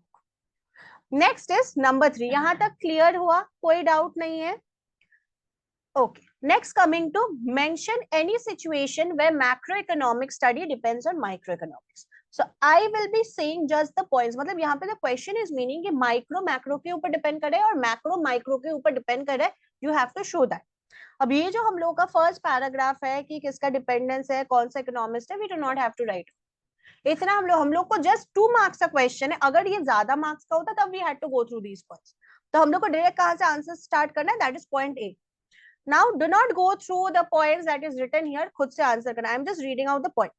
Next is number 3. यहां तक क्लियर हुआ, कोई डाउट नहीं है? Okay. Next, coming to mention any situation where macroeconomic study depends on microeconomics. So I will be saying just the points. मतलब यहाँ पे the question is meaning कि micro macro के ऊपर depend करे और macro micro के ऊपर depend करे. You have to show that. अब ये जो हम लोग का फर्स्ट पैराग्राफ है कि किसका डिपेंडेंस है, कौन सा इकोनॉमिस्ट है, we do not have to write. इतना हम लोग को जस्ट 2 मार्क्स का क्वेश्चन है. अगर ये ज्यादा मार्क्स का होता तब we had to go through these points. तो हम लोग को डायरेक्ट कहाँ से आंसर स्टार्ट करना है, that is point A. Now, do not go through the points that is written here. खुद से आंसर करना. I am just reading out the point.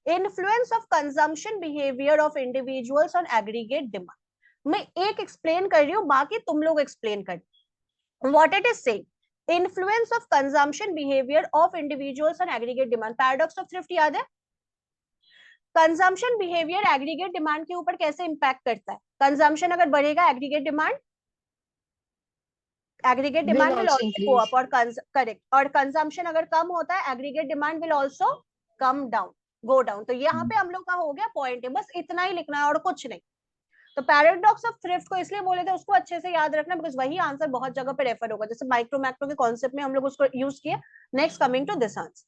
Influence of consumption behavior of individuals on aggregate demand. मैं एक explain कर रही हूँ, बाकी तुम लोग explain कर. What it is saying? Influence of consumption behavior of individuals on aggregate demand. Paradox of thrift याद है? Consumption behavior aggregate demand के ऊपर कैसे impact करता है? Consumption अगर बढ़ेगा, aggregate demand will also go up और correct. और consumption अगर कम होता है, aggregate demand will also go down. तो यहाँ पे हम लोग का हो गया पॉइंट है, बस इतना ही लिखना है और कुछ नहीं. तो पैराडॉक्स ऑफ थ्रिफ्ट को इसलिए बोले थे, उसको अच्छे से याद रखना, बिकॉज वही आंसर बहुत जगह पे रेफर होगा. जैसे माइक्रो मैक्रो के कॉन्सेप्ट में हम लोग उसको यूज किया. Next, coming to this answer.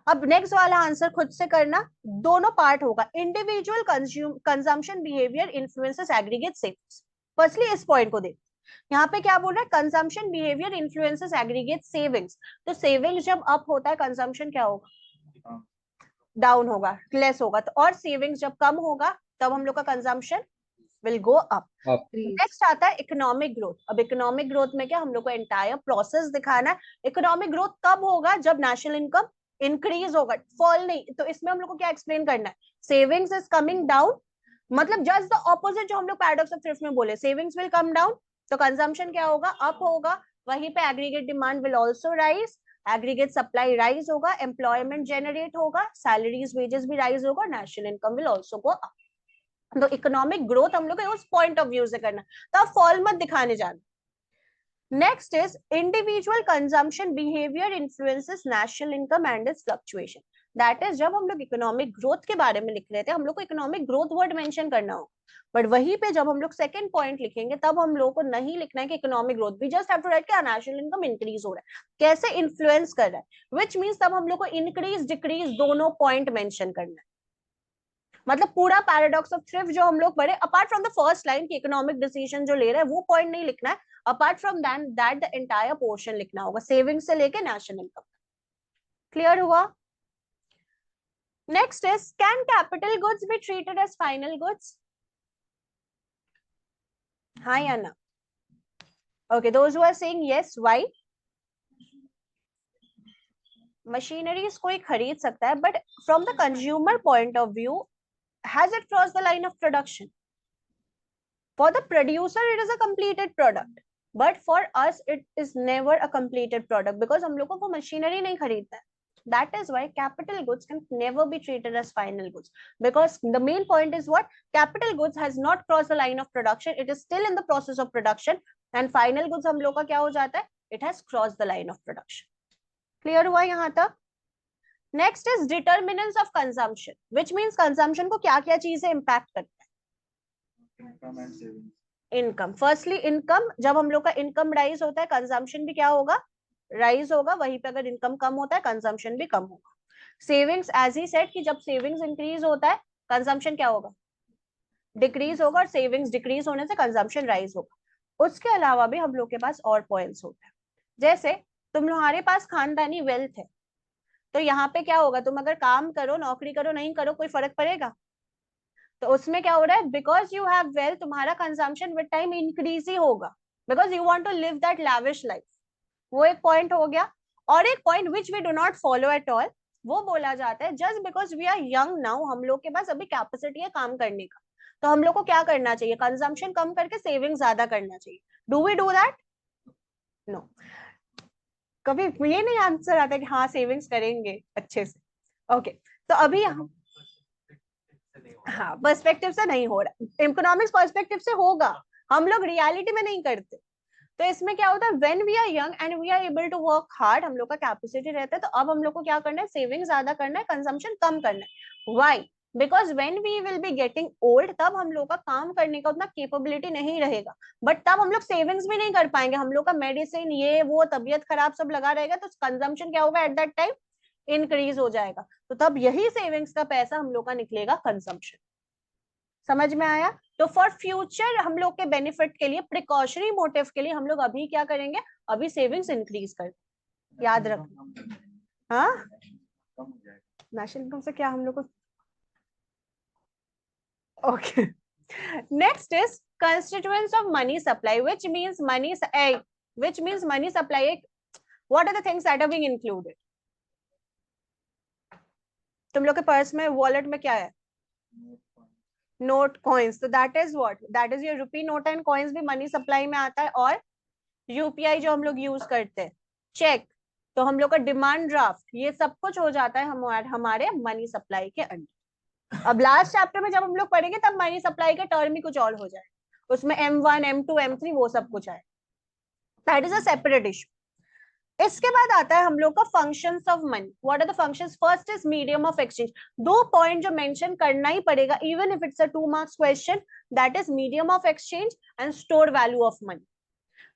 अब नेक्स्ट वाला आंसर खुद से करना. दोनों पार्ट होगा. Individual consumption behaviour influences aggregate savings. Firstly इस पॉइंट को देख. यहाँ पे क्या बोल रहा है? Consumption behaviour influences aggregate savings. तो सेविंग्स जब अप होता है, कंजम्पशन क्या होगा? डाउन होगा, लेस होगा. तो और सेविंग्स जब कम होगा, तब हम लोग का consumption will go up. Next आता है इकोनॉमिक ग्रोथ. अब इकोनॉमिक ग्रोथ में क्या, हम लोग को एंटायर प्रोसेस दिखाना है. इकोनॉमिक ग्रोथ कब होगा? जब नेशनल इनकम इंक्रीज होगा, फॉल नहीं. तो इसमें हम लोग को क्या एक्सप्लेन करना है? सेविंग्स इज कमिंग डाउन, मतलब जस्ट द ऑपोजिट जो हम लोग पैराडॉक्स ऑफ थ्रिफ्ट में बोले. सेविंग्स विल कम डाउन, तो कंजम्पशन क्या होगा? अप होगा. वहीं पे aggregate demand will also rise, aggregate supply rise होगा, एम्प्लॉयमेंट जनरेट होगा, सैलरीज वेजेस भी राइज होगा, national income will also go up. तो इकोनॉमिक ग्रोथ हम लोग उस पॉइंट ऑफ व्यू से करना. तो आप फॉल मत दिखाने जाना. Next is individual consumption behaviour influences national income and it's fluctuation. That is जब हम लोग इकोनॉमिक ग्रोथ के बारे में लिख रहे थे, हम लोग को इकोनॉमिक ग्रोथ वर्ड मेंशन करना होगा. बट वहीं पे जब हम लोग सेकंड पॉइंट लिखेंगे, तब हम लोगों को नहीं लिखना है कि economic growth. We just have to write कि नेशनल इनकम इंक्रीज हो रहा है, कैसे इन्फ्लुएंस कर रहा है, व्हिच मींस तब हम लोग को इंक्रीज डिक्रीज दोनों पॉइंट मेंशन करना है. मतलब पूरा पैराडॉक्स ऑफ थ्रिफ्ट जो हम लोग पढ़े, apart from the first line की इकोनॉमिक डिसीजन जो ले रहा है, वो पॉइंट नहीं लिखना है. Apart from that the entire portion लिखना होगा, सेविंग से लेके नेशनल इनकम. क्लियर हुआ? Next is, can capital goods be treated as final goods? हाँ या ना? Okay, those who are saying yes, why? Machineries कोई खरीद सकता है, but from the consumer point of view, has it crossed the line of production? For the producer it is a completed product, but for us it is never a completed product, because हम लोग को वो machinery नहीं खरीदना है. That is why capital goods can never be treated as final goods, because the main point is what? Capital goods has not crossed the line of production, it is still in the process of production, and final goods हम लोग का क्या हो जाता है? It has crossed the line of production. Clear हुआ यहाँ तक? Next is determinants of consumption, which means consumption को क्या क्या चीजें इंपैक्ट करता है? Income and savings. Income. Firstly income, जब हम लोग का इनकम राइज होता है, कंजम्पशन भी क्या होगा? राइज होगा. वहीं पे अगर इनकम कम होता है, कंजम्पशन भी कम होगा. सेविंग्स, एज ही सेड कि जब सेविंग्स इंक्रीज होता है, कंजम्पशन क्या होगा? डिक्रीज होगा, और सेविंग्स डिक्रीज होने से कंजम्पशन राइज होगा. उसके अलावा भी हम लोग के पास और पॉइंट्स होते हैं. जैसे तुम्हारे पास खानदानी वेल्थ है, तो यहाँ पे क्या होगा? तुम अगर काम करो, नौकरी करो, नहीं करो, कोई फर्क पड़ेगा? तो उसमें क्या हो रहा है? बिकॉज यू हैव वेल्थ, तुम्हारा कंजम्पशन विद टाइम इंक्रीज ही होगा, because you want to live that lavish life. वो एक पॉइंट हो गया. और एक point which we do not follow at all, वो बोला जाता है just because we are young now, हम लोग के पास अभी कैपेसिटी है काम करने का, तो हम लोग को क्या करना चाहिए? कंजम्पशन कम करके सेविंग ज्यादा करना चाहिए. Do we do that? No. कभी ये नहीं आंसर आता कि हाँ सेविंग्स करेंगे अच्छे से. ओके, तो अभी हाँ पर्सपेक्टिव से नहीं हो रहा, इकोनॉमिक्स पर्सपेक्टिव से होगा, हम लोग रियलिटी में नहीं करते. तो इसमें क्या होता है, when we are young and we are able to work hard, हम लोग का कैपेसिटी रहता है, तो अब हम लोग को क्या करना है, सेविंग ज्यादा करना है, कंजम्पशन कम करना है। Why? Because when we will be getting old, तब हम लोग का काम करने का उतना केपेबिलिटी नहीं रहेगा, बट तब हम लोग सेविंग्स भी नहीं कर पाएंगे, हम लोग का मेडिसिन ये वो तबियत खराब सब लगा रहेगा, तो कंजम्पशन क्या होगा एट दैट टाइम, इंक्रीज हो जाएगा, तो तब यही सेविंग्स का पैसा हम लोग का निकलेगा कंजम्पशन। समझ में आया? तो फॉर फ्यूचर हम लोग के बेनिफिट के लिए, प्रिकॉशनरी मोटिव के लिए हम लोग अभी क्या करेंगे, अभी सेविंग्स इंक्रीज कर, याद रखना। हाँ, नेशनल इनकम से क्या हम लोग को, okay. Next is constituents of money supply, which means money supply. What are the things that are being included? तुम लोग के पर्स में, वॉलेट में क्या है, नोट कॉइन्स, तो that is what, that is your rupee note and coins भी money supply में आता है, और यूपीआई जो हम लोग यूज करते हैं, चेक, तो हम लोग का डिमांड ड्राफ्ट, ये सब कुछ हो जाता है हमारे मनी सप्लाई के अंडर। अब लास्ट चैप्टर में जब हम लोग पढ़ेंगे तब मनी सप्लाई के टर्म ही कुछ और हो जाए, उसमें M1 M2 M3 वो सब कुछ आए, that is a separate issue. इसके बाद आता है हम लोग का functions of money. What are the functions? First is medium of exchange. दो पॉइंट जो मेंशन करना ही पड़ेगा even if it's a 2 marks question, that is medium of exchange and stored value of money.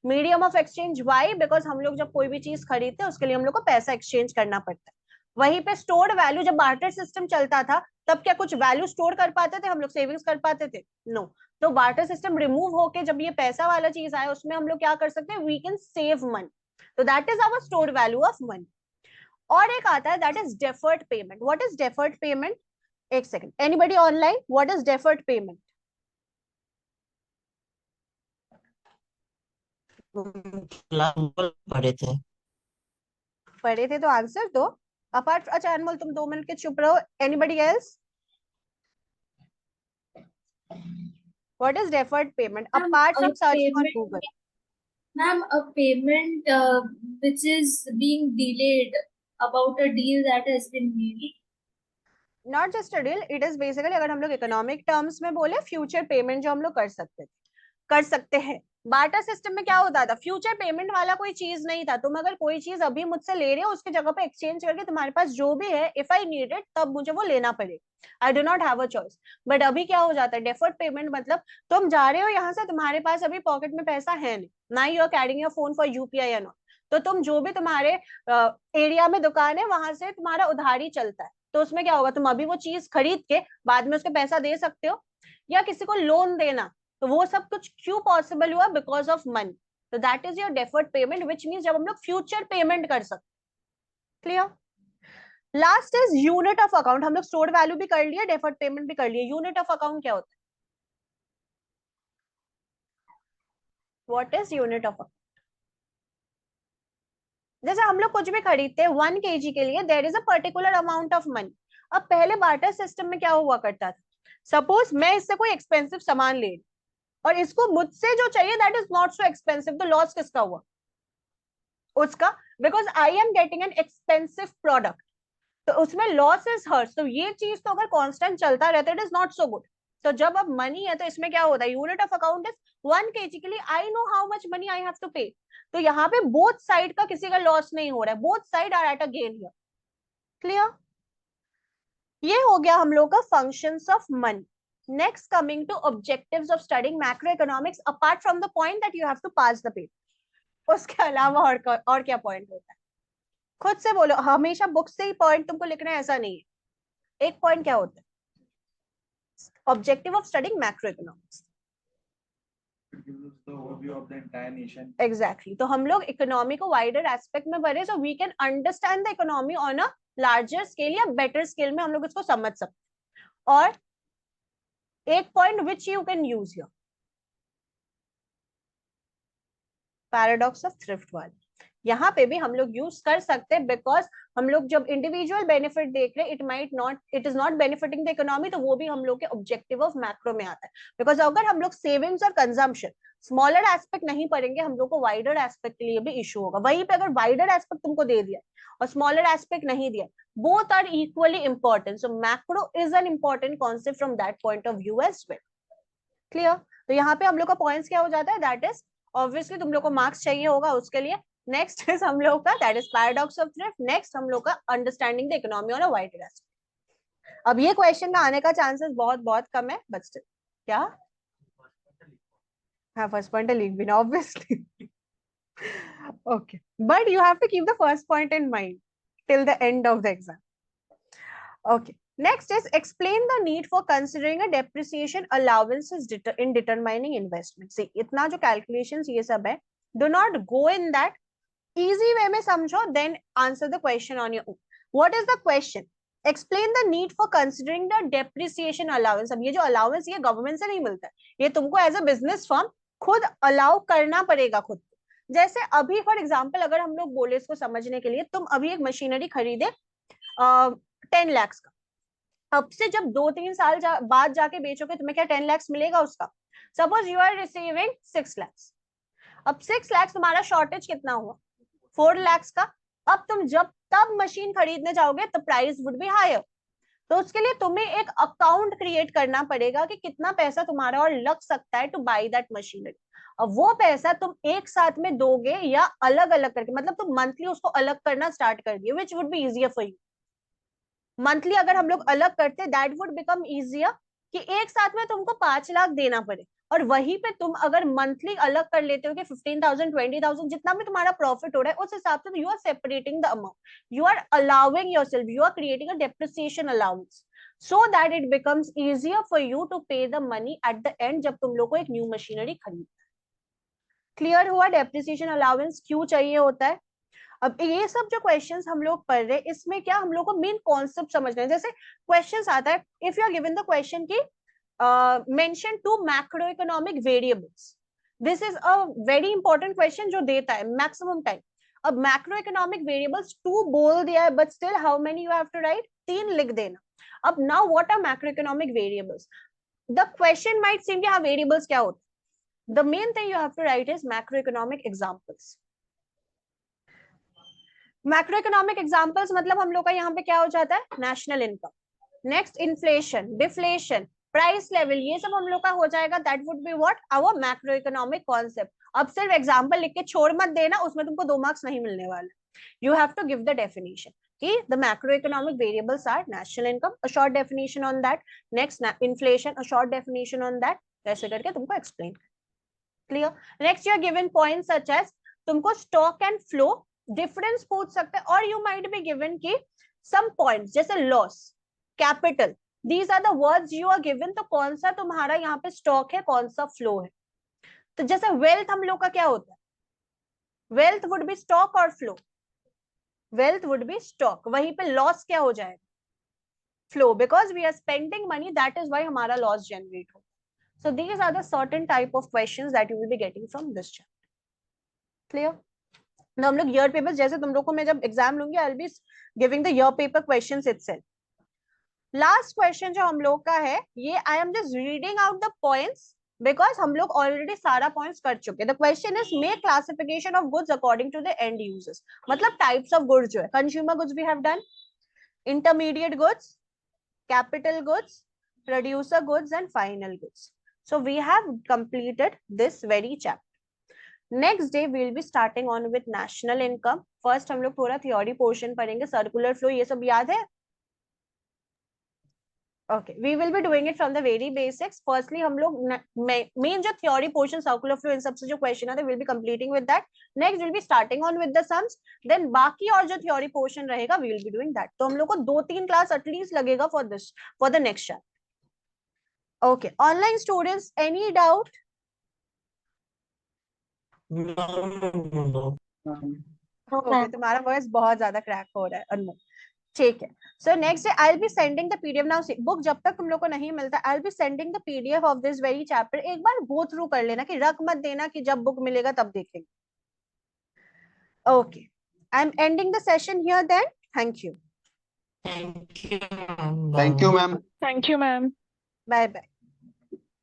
Medium of exchange why? Because हम लोग जब कोई भी चीज खरीदते हैं उसके लिए हम लोग को पैसा एक्सचेंज करना पड़ता है। वहीं पे स्टोर्ड वैल्यू, जब बार्टर सिस्टम चलता था तब क्या कुछ वैल्यू स्टोर कर पाते थे हम लोग, सेविंग्स कर पाते थे? नो। तो बार्टर सिस्टम रिमूव होके जब ये पैसा वाला चीज आया, उसमें हम लोग क्या कर सकते हैं, वी कैन सेव मनी, तो that is our stored value of money. और एक आता है that is deferred payment. What is deferred payment? एक second, anybody online? What is deferred payment? पढ़े थे। पढ़े थे तो आंसर दो। अपार्ट, अच्छा अनमोल तुम 2 मिनट के चुप रहो। Anybody else? What is deferred payment apart from searching on Google? Ma'am, a payment which is being delayed about a deal that has been made. Not just a deal, it is basically, अगर हम लोग economic terms में बोले, future payment जो हम लोग कर सकते हैं। बार्टर सिस्टम में क्या होता था, फ्यूचर पेमेंट वाला कोई चीज नहीं था, तुम अगर कोई चीज अभी मुझसे ले रहे हो उसकी जगह पे एक्सचेंज करके तुम्हारे पास जो भी है, इफ आई नीड इट तब मुझे वो लेना पड़ेगा, I do not have a choice. But अभी क्या हो जाता है, डेफर्ड पेमेंट मतलब तुम जा रहे हो यहाँ से, तुम्हारे पास अभी पॉकेट में पैसा है नहीं, ना you are carrying your phone for UPI या नॉट, तो तुम जो भी तुम्हारे एरिया में दुकान है वहां से तुम्हारा उधारी चलता है, तो उसमें क्या होगा, तुम अभी वो चीज खरीद के बाद में उसके पैसा दे सकते हो, या किसी को लोन देना, तो वो सब कुछ क्यों पॉसिबल हुआ, बिकॉज ऑफ मनी। तो that is your deferred payment, which means जब हम लोग फ्यूचर पेमेंट कर सकते। Clear? Last is unit of account. हम लोग स्टोर्ड वैल्यू भी कर लिया, डेफर्ड पेमेंट भी कर लिया। यूनिट ऑफ अकाउंट क्या होता है? What is unit of account? जैसे हम लोग कुछ भी खरीदते हैं 1 kg के लिए, there is a particular amount of money. अब पहले बार्टर सिस्टम में क्या हुआ करता था, सपोज मैं इससे कोई एक्सपेंसिव सामान ले, और इसको मुझसे जो चाहिए that is not so expensive, तो लॉस किसका हुआ? उसका, because I am getting an expensive product, तो उसमें लॉस इज हर्स। तो ये चीज तो अगर कांस्टेंट चलता रहता है, it is not so good. तो जब अब मनी है तो इसमें क्या होता है, unit of account is 1 kg के लिए I know how much money I have to pay, तो यहाँ पे बोथ साइड का किसी का लॉस नहीं हो रहा है, both side are at a gain here. Clear? ये हो गया हम लोग का functions of money. Next coming to objectives of studying macro economics, apart from the point that you have to pass the paper, उसके अलावा और क्या पॉइंट होता है? खुद से बोलो, हमेशा बुक से ही पॉइंट तुमको लिखना है ऐसा नहीं है। एक पॉइंट क्या होता है, objective of studying macro economics? Exactly, तो हम लोग इकोनॉमी को वाइडर एस्पेक्ट में पढ़े, so we can understand the economy on a larger scale या बेटर स्केल में हम लोग इसको समझ सकते। और एक point which you can use here, paradox of thrift वाले, यहाँ पे भी हम लोग यूज कर सकते हैं, बिकॉज हम लोग जब इंडिविजुअल बेनिफिट देख रहे हैं, it is not benefiting the economy, तो वो भी हम लोग के ऑब्जेक्टिव ऑफ मैक्रो में आता है। बिकॉज अगर हम लोग सेविंग्स और कंजम्पशन स्मॉलर एस्पेक्ट नहीं पढ़ेंगे, हम लोग को वाइडर एस्पेक्ट के लिए भी इशू होगा। वहीं पे अगर वाइडर एस्पेक्ट तुमको दे दिया और स्मॉलर एस्पेक्ट नहीं दिया, both are equally important, so macro is an important concept from that point of view as well. Clear? तो यहाँ पे हम लोग का पॉइंट्स क्या हो जाता है, दैट इज ऑब्वियसली तुम लोग को मार्क्स चाहिए होगा उसके लिए. नेक्स्ट इज हम लोग का that is paradox of thrift. Next हम लोग का understanding the economy on a wider aspect. अब ये क्वेश्चन का आने का चांसेस बहुत बहुत कम है, बट स्टिल क्या. हाँ, फर्स्ट पॉइंट लीक भी ना obviously. Okay, but you have to keep the first point in mind till the end of the exam. Okay, next is explain the need for considering a depreciation allowances in determining investment. See, इतना जो calculations ये सब है, do not go in that. Easy way में समझो, then answer the question on your own. What is the question? Explain the need for considering the depreciation allowance. अब ये जो allowance ये government से नहीं मिलता है, ये तुमको as a business firm खुद allow करना पड़ेगा खुद. जैसे अभी फॉर एग्जाम्पल अगर हम लोग बोले इसको समझने के लिए, तुम अभी एक मशीनरी खरीदे 10 लाख का. अब से जब 2-3 साल बाद जाके बेचोगे, तुम्हें क्या 10 लाख मिलेगा उसका? Suppose you are receiving 6 lakh. अब 6 लाख तुम्हारा शॉर्टेज कितना हुआ? 4 लाख का. अब तुम जब तब मशीन खरीदने जाओगे तो प्राइस वुड बी हायर. तो उसके लिए तुम्हें एक अकाउंट क्रिएट करना पड़ेगा कि कितना पैसा तुम्हारा और लग सकता है टू बाय दैट मशीनरी. अब वो पैसा तुम एक साथ में दोगे या अलग अलग करके, मतलब तुम मंथली उसको अलग करना स्टार्ट कर दिए, which would be easier for you. Monthly अगर हम लोग अलग करते, दैट वुड बिकम इजियर कि एक साथ में तुमको 5 लाख देना पड़े. और वहीं पे तुम अगर मंथली अलग कर लेते हो कि 15,000 20,000 जितना भी तुम्हारा प्रॉफिट हो रहा है, उस हिसाब से you are separating the amount. You are allowing yourself, you are creating a depreciation allowance so that it becomes easier for you to pay the money at the end जब तुम लोग को एक न्यू मशीनरी खरीद. Clear हुआ depreciation allowance क्यों चाहिए होता है? अब ये सब जो क्वेश्चंस हम लोग पढ़ रहे हैं, इसमें क्या हम लोग को मेन कॉन्सेप्ट समझना है. जैसे क्वेश्चंस आता है, if you are given the question की mention 2 macro economic variables, this is a very important question जो देता है मैक्सिमम टाइम. अब मैक्रो इकोनॉमिक वेरिएबल्स 2 बोल दिया है, but still how many you have to write? 3 लिख देना. अब now what are macro economic variables? The question might seem कि हाँ वेरिएबल्स क्या होते हैं. The main thing you have to write is macroeconomic examples. Macroeconomic examples मतलब हम लोग का यहाँ पे क्या हो जाता है? National income. Next, inflation, deflation, price level, ये सब हम लोग का हो जाएगा. That would be what? Our macroeconomic concept. अब सिर्फ एग्जाम्पल लिख के छोड़ मत देना, उसमें तुमको 2 मार्क्स नहीं मिलने वाले. You have to give the definition. The macroeconomic variables are national income, a short definition on that. Next, inflation, a short definition on that. ऐसे करके तुमको explain. Clear? Next, you are given points such as तुमको stock and flow difference पूछ सकते हैं, और you might be given कि some points जैसे loss, capital, these are the words you are given. तो कौन सा तुम्हारा यहाँ पे stock है, कौन सा flow है. तो जैसे wealth हम लोग का क्या होता है? Wealth would be stock और flow. Wealth would be stock. वहीं पे loss क्या हो जाएगा? Flow, because we are spending money, that is why हमारा loss generate होगा. So these are the certain type of questions that you will be getting from this chapter. Clear? Now हम लोग year papers, जैसे तुम लोग को मैं जब exam लूंगी, I'll be giving the year paper questions itself. Last question जो हम लोग का है, ये I am just reading out the points because हम लोग already सारा points कर चुके. The question is make classification of goods according to the end users. मतलब types of goods जो है, consumer goods we have done, intermediate goods, capital goods, producer goods and final goods. So we have completed this very chapter. Next day we will be starting on with national income. First हम लोग थोड़ा theory portion पढ़ेंगे, circular flow ये सब याद है? Okay, we will be doing it from the very basics. Firstly हम लोग main जो theory portion circular flow इन सब से जो question आते हैं we'll be completing with that. Next we'll be starting on with the sums. Then बाकी और जो theory portion रहेगा we will be doing that. तो हम लोग को 2-3 class at least लगेगा for this, for the next chapter. Okay, online students, any doubt? No. Okay, तुम्हारा वॉइस बहुत ज्यादा क्रैक हो रहा है अनमोल. ठीक है. So next day I'll be sending the PDF. Now book जब तक तुम लोग को नहीं मिलता, I'll be sending the PDF of this very chapter. एक बार go through कर लेना, कि रख मत देना कि जब book मिलेगा तब देखेंगे. Okay, I'm ending the session here then. Thank you. Thank you, ma'am. Thank you, ma'am. Thank you, ma'am. Bye bye.